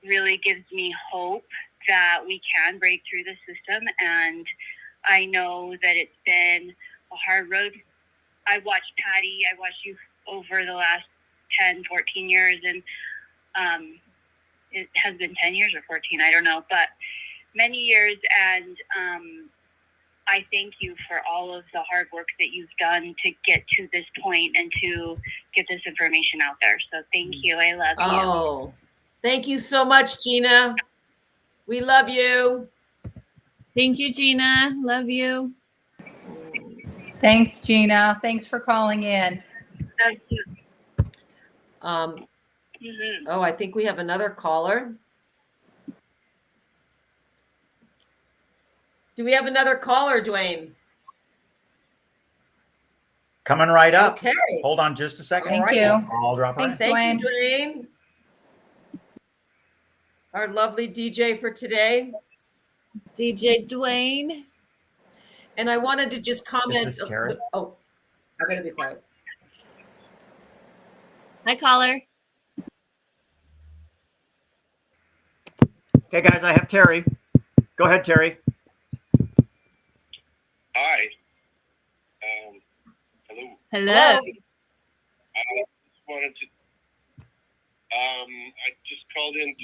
really gives me hope that we can break through the system. And I know that it's been a hard road. I watched Patty, I watched you over the last 10, 14 years, and it has been 10 years or 14, I don't know, but many years. And I thank you for all of the hard work that you've done to get to this point and to get this information out there. So thank you. I love you. Oh, thank you so much, Gina. We love you. Thank you, Gina. Love you. Thanks, Gina. Thanks for calling in. Oh, I think we have another caller. Do we have another caller, Dwayne? Coming right up. Okay. Hold on just a second. Thank you. I'll drop her in. Thanks, Thank Dwayne. you, Dwayne. Our lovely DJ for today. DJ Dwayne. And I wanted to just comment. Is this Terry? Oh, I gotta be quiet. Hi, caller. Okay, guys, I have Terry. Go ahead, Terry. Hi. Hello. Hello. Hello. I just wanted to. I just called in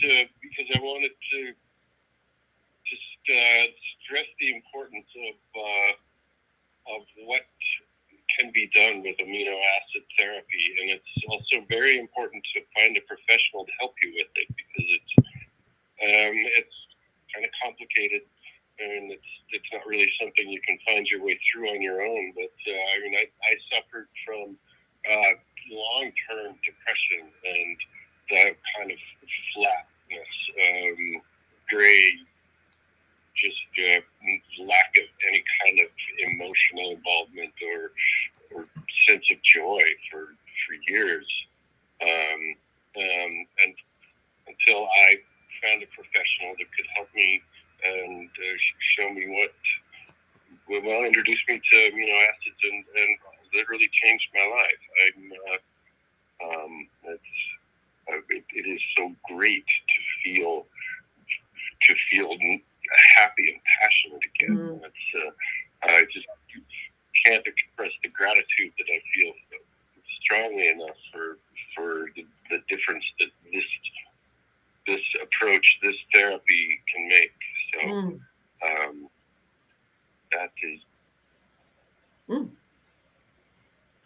because I wanted to just stress the importance of what can be done with amino acid therapy, and it's also very important to find a professional to help you with it, because it's kind of complicated, and it's not really something you can find your way through on your own. But I suffered from long-term depression and that kind of flatness, gray, just lack of any kind of emotional involvement or sense of joy for years, and until I found a professional that could help me and show me introduced me to amino acids and literally changed my life. It is so great to feel happy and passionate again. I just for the difference that this approach, this therapy can make. So that is.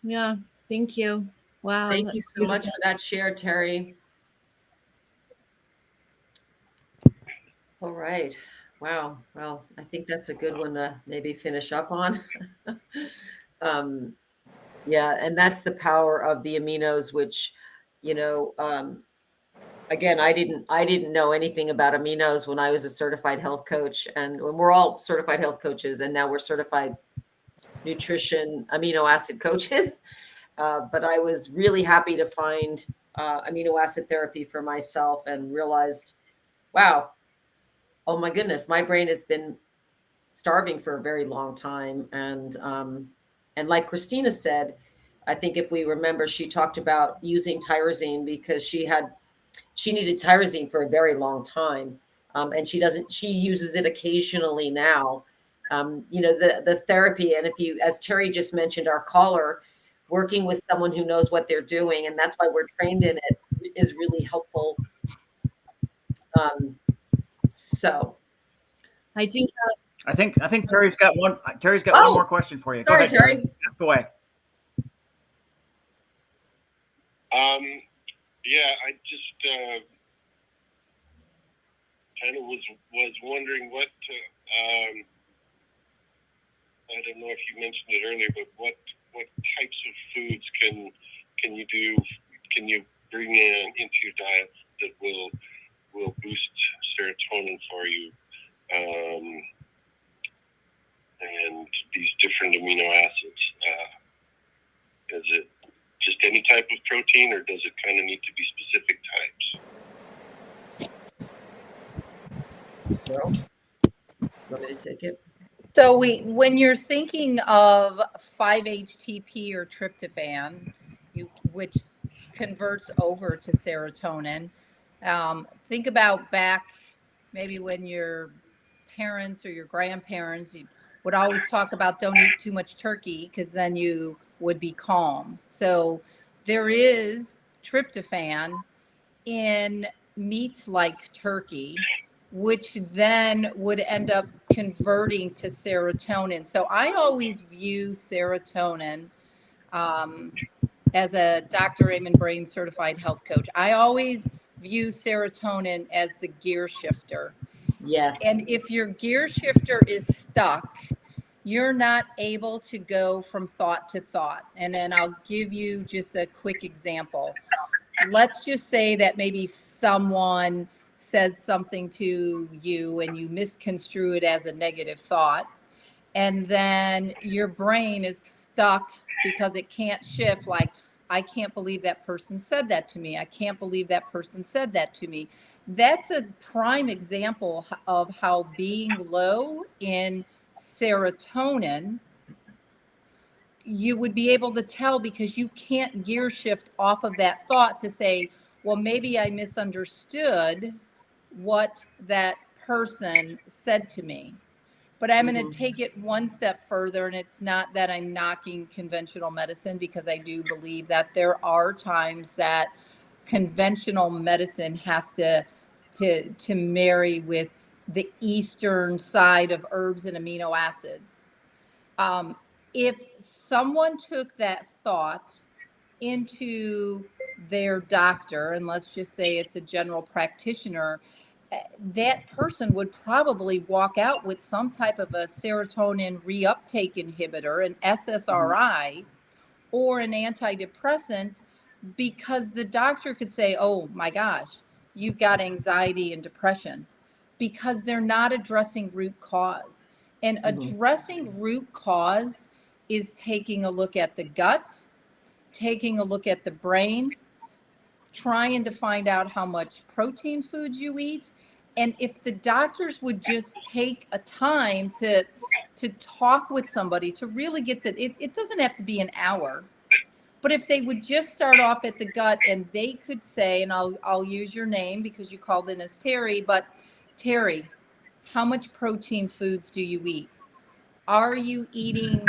Yeah. Thank you. Wow. Thank you that's so much beautiful. for that share, Terry. All right. Wow. Well, I think that's a good one to maybe finish up on. Yeah, and that's the power of the aminos, which, again, I didn't know anything about aminos when I was a certified health coach, and when we're all certified health coaches, and now we're certified nutrition amino acid coaches. But I was really happy to find amino acid therapy for myself and realized, wow, oh my goodness, my brain has been starving for a very long time. And like Christina said, I think if we remember, she talked about using tyrosine because she needed tyrosine for a very long time. And she uses it occasionally now. The therapy, and if you, as Terry just mentioned, our caller, working with someone who knows what they're doing, and that's why we're trained in it, is really helpful. So I do have. I think Terry's got one. Terry's got Oh, one more question for you. Go sorry, ahead, Terry. Terry. Ask away. Yeah, I just kind of was wondering what I don't know if you mentioned it earlier, but what types of foods can you do? Can you bring into your diet that will boost serotonin for you? And these different amino acids. Is it just any type of protein, or does it kind of need to be specific types? Well, want me to take it? So when you're thinking of 5-HTP or tryptophan, which converts over to serotonin, think about back maybe when your parents or your grandparents would always talk about don't eat too much turkey because then you would be calm. So there is tryptophan in meats like turkey, which then would end up converting to serotonin. So I always view serotonin as a Dr. Raymond Brain certified health coach. I always view serotonin as the gear shifter. Yes. And if your gear shifter is stuck, you're not able to go from thought to thought. And then I'll give you just a quick example. Let's just say that maybe someone says something to you and you misconstrue it as a negative thought. And then your brain is stuck because it can't shift. Like, I can't believe that person said that to me. I can't believe that person said that to me. That's a prime example of how being low in serotonin, you would be able to tell because you can't gear shift off of that thought to say, well, maybe I misunderstood what that person said to me. But I'm going to take it one step further, and it's not that I'm knocking conventional medicine, because I do believe that there are times that conventional medicine has to marry with the eastern side of herbs and amino acids. If someone took that thought into their doctor, and let's just say it's a general practitioner, that person would probably walk out with some type of a serotonin reuptake inhibitor, an SSRI, or an antidepressant, because the doctor could say, oh my gosh, you've got anxiety and depression, because they're not addressing root cause. And addressing root cause is taking a look at the gut, taking a look at the brain, trying to find out how much protein foods you eat. And if the doctors would just take a time to talk with somebody to really get that, it doesn't have to be an hour, but if they would just start off at the gut and they could say, and I'll use your name because you called in as Terry, but Terry, how much protein foods do you eat? Are you eating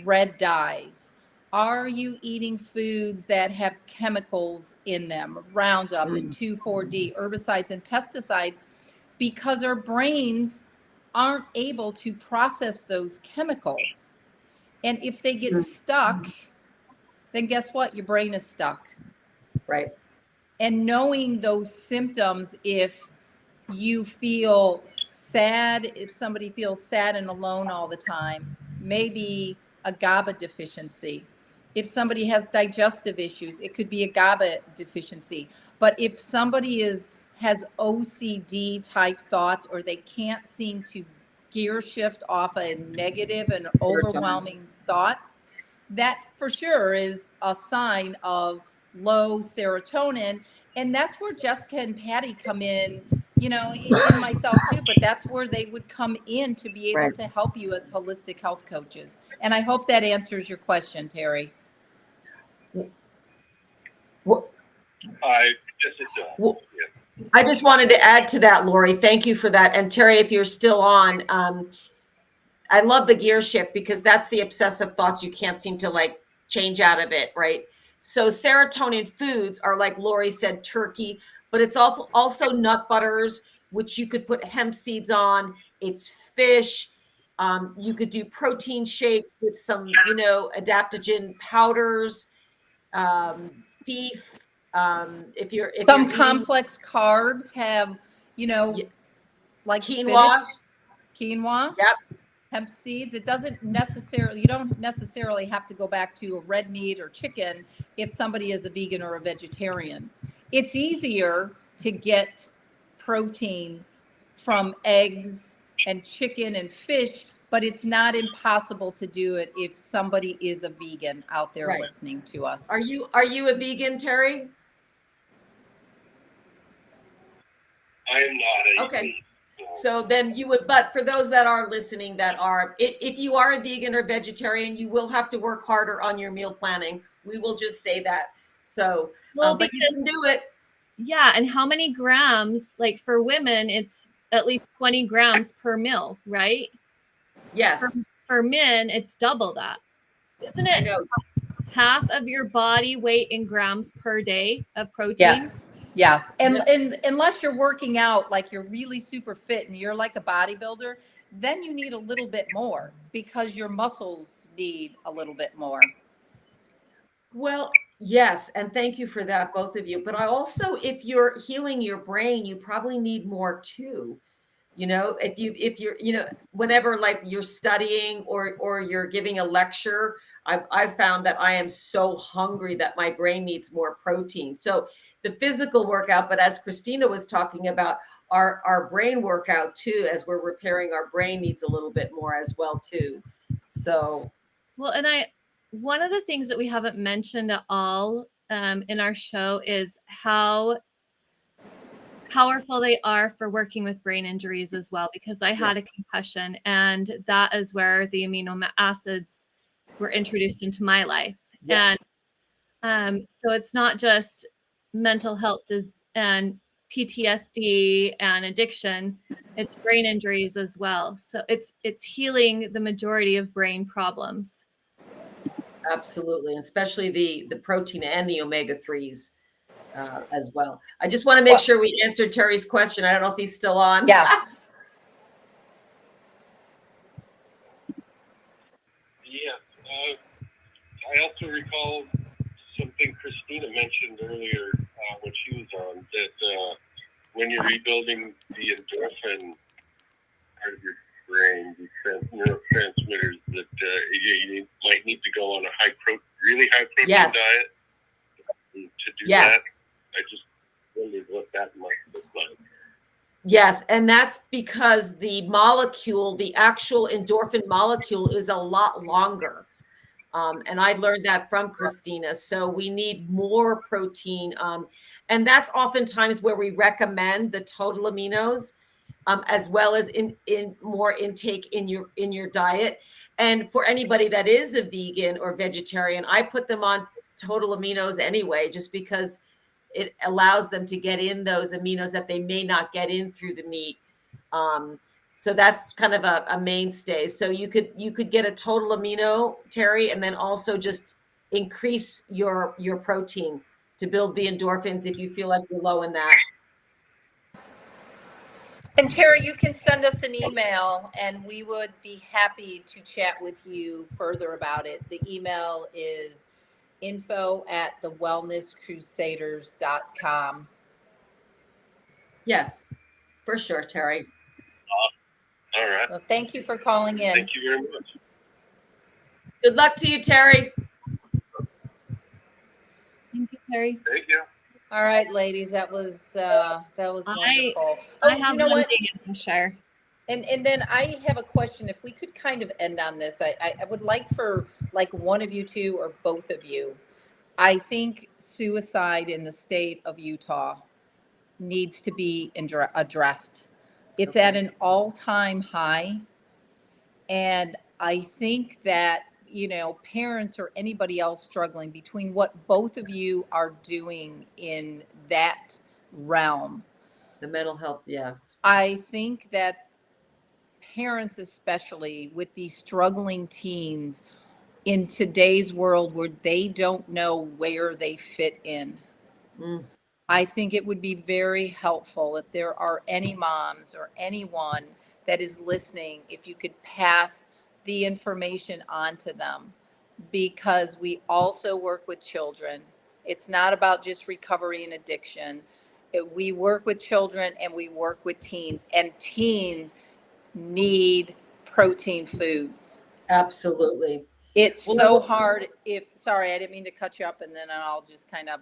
red dyes? Are you eating foods that have chemicals in them, Roundup and 2,4-D, herbicides and pesticides, because our brains aren't able to process those chemicals. And if they get stuck, then guess what? Your brain is stuck. Right. And knowing those symptoms, if you feel sad, if somebody feels sad and alone all the time, maybe a GABA deficiency. If somebody has digestive issues, it could be a GABA deficiency. But if somebody has OCD type thoughts, or they can't seem to gear shift off a negative and overwhelming thought, that for sure is a sign of low serotonin. And that's where Jessica and Patty come in, in myself too, but that's where they would come in to be able to help you as holistic health coaches. And I hope that answers your question, Terry. I guess it does. Well, I just wanted to add to that, Lori. Thank you for that. And Terry, if you're still on, I love the gear shift, because that's the obsessive thoughts you can't seem to change out of it, right? So serotonin foods are, like Lori said, turkey, but it's also nut butters, which you could put hemp seeds on. It's fish. You could do protein shakes with some, adaptogen powders, beef. If you're complex carbs have, like quinoa. spinach, quinoa. Yep. Hemp seeds. It doesn't necessarily, you don't necessarily have to go back to a red meat or chicken if somebody is a vegan or a vegetarian. It's easier to get protein from eggs and chicken and fish, but it's not impossible to do it if somebody is a vegan out there listening to us. Are you a vegan, Terry? I am not. Okay. So then you would, but for those that are listening that are, if you are a vegan or vegetarian, you will have to work harder on your meal planning. We will just say that. So, but you can do it. Yeah. And how many grams, like for women, it's at least 20 grams per meal, right? Yes. For men, it's double that. Isn't it? I know. Half of your body weight in grams per day of protein? Yeah. Yes. And unless you're working out, like you're really super fit and you're like a bodybuilder, then you need a little bit more because your muscles need a little bit more. Well, yes. And thank you for that, both of you. But I also, if you're healing your brain, you probably need more too. If you're, whenever you're studying or you're giving a lecture, I've found that I am so hungry that my brain needs more protein. So the physical workout, but as Christina was talking about, our brain workout too, as we're repairing our brain, needs a little bit more as well too. So, well, and one of the things that we haven't mentioned at all in our show is how powerful they are for working with brain injuries as well, because I had a concussion, and that is where the amino acids were introduced into my life. And so it's not just mental health and PTSD and addiction, it's brain injuries as well. So it's healing the majority of brain problems. Absolutely, especially the protein and the omega-3s as well. I just want to make sure we answered Terry's question. I don't know if he's still on. Yes. Yeah. I also recall something Christina mentioned earlier when she was on, that when you're rebuilding the endorphin part of your brain, the neurotransmitters, that you might need to go on a really high protein diet to do that. I just wondered what that might look like. Yes, and that's because the molecule, the actual endorphin molecule, is a lot longer. And I learned that from Christina. So we need more protein. And that's oftentimes where we recommend the total aminos, as well as in more intake in your diet. And for anybody that is a vegan or vegetarian, I put them on total aminos anyway, just because it allows them to get in those aminos that they may not get in through the meat. So that's kind of a mainstay. So you could get a total amino, Terry, and then also just increase your protein to build the endorphins if you feel like you're low in that. And Terry, you can send us an email and we would be happy to chat with you further about it. The email is info@thewellnesscrusaders.com. Yes, for sure, Terry. All right. So thank you for calling in. Thank you very much. Good luck to you, Terry. Thank you, Terry. Thank you. All right, ladies, that was wonderful. I have you know one what? thing to share. And then I have a question. If we could kind of end on this, I would like for like one of you two or both of you. I think suicide in the state of Utah needs to be addressed. It's at an all-time high. And I think that, you know, parents or anybody else struggling, between what both of you are doing in that realm, The mental health, yes. I think that parents, especially with these struggling teens in today's world where they don't know where they fit in, I think it would be very helpful if there are any moms or anyone that is listening, if you could pass the information on to them, because we also work with children. It's not about just recovery and addiction. We work with children and we work with teens, and teens need protein foods. Absolutely. It's Well, so hard. Sorry, I didn't mean to cut you up, and then I'll just kind of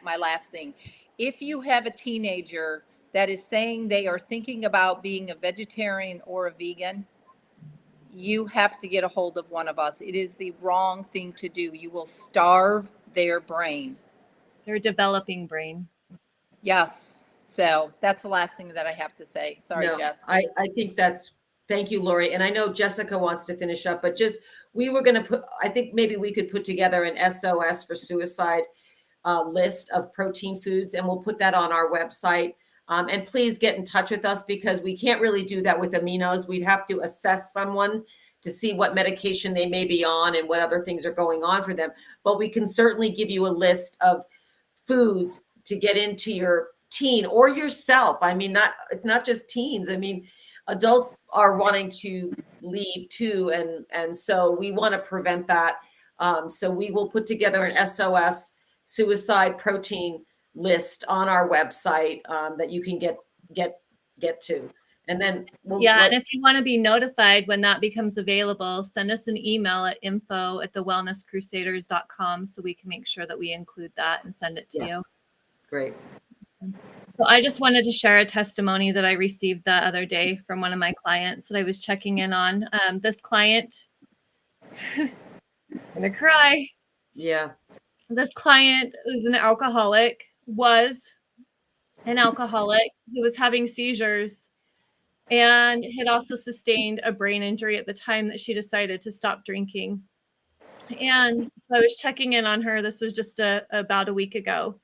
my last thing. If you have a teenager that is saying they are thinking about being a vegetarian or a vegan, you have to get a hold of one of us. It is the wrong thing to do. You will starve their brain. Their developing brain. Yes. So that's the last thing that I have to say. Sorry, No, Jess. I think thank you, Lori. And I know Jessica wants to finish up, but we were going to I think maybe we could put together an SOS for suicide list of protein foods, and we'll put that on our website. And please get in touch with us, because we can't really do that with aminos. We'd have to assess someone to see what medication they may be on and what other things are going on for them. But we can certainly give you a list of foods to get into your teen or yourself. I mean, it's not just teens. I mean, adults are wanting to leave too. And so we want to prevent that. So we will put together an SOS suicide protein list on our website that you can get to. And then and if you want to be notified when that becomes available, send us an email at info@thewellnesscrusaders.com so we can make sure that we include that and send it to you. Great. So I just wanted to share a testimony that I received the other day from one of my clients that I was checking in on. This client, I'm gonna cry. Yeah. This client was an alcoholic who was having seizures and had also sustained a brain injury at the time that she decided to stop drinking. And so I was checking in on her. This was just about a week ago.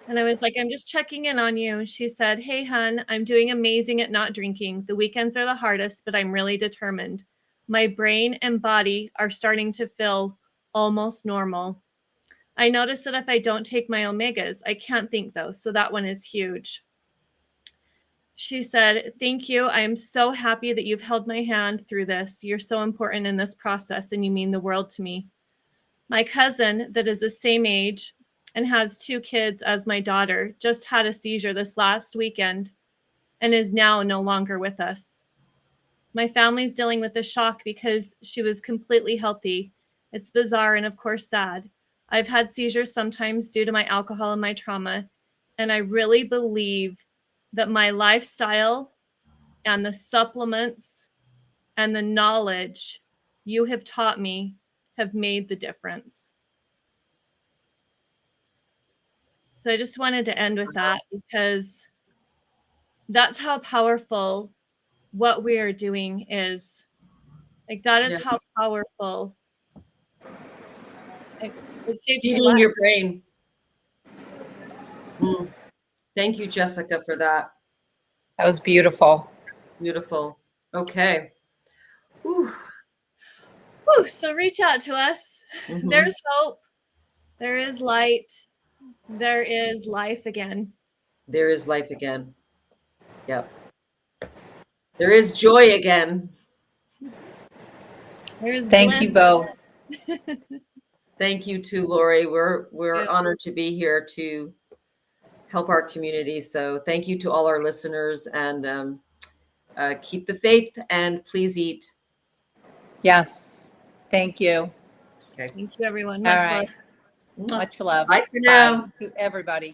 And I was like, I'm just checking in on you. She said, hey, hun, I'm doing amazing at not drinking. The weekends are the hardest, but I'm really determined. My brain and body are starting to feel almost normal. I noticed that if I don't take my omegas, I can't think though. So that one is huge. She said, thank you. I am so happy that you've held my hand through this. You're so important in this process and you mean the world to me. My cousin that is the same age and has 2 kids as my daughter just had a seizure this last weekend and is now no longer with us. My family's dealing with the shock because she was completely healthy. It's bizarre and of course sad. I've had seizures sometimes due to my alcohol and my trauma, and I really believe that my lifestyle and the supplements and the knowledge you have taught me have made the difference. So I just wanted to end with that, because that's how powerful what we are doing is. Like, that is how powerful. It saved her life. Your brain. Thank you, Jessica, for that. That was beautiful. Beautiful. Okay. Whew. So reach out to us. Mhm. There's hope. There is light. There is life again. There is life again. Yep. There is joy again. There's Thank bliss. you both. Thank you too, Lori. We're Yeah. honored to be here to help our community. So thank you to all our listeners, and keep the faith and please eat. Yes. Thank you. Okay. Thank you, everyone. All Much right. love. Much love. Bye for now. Bye to everybody.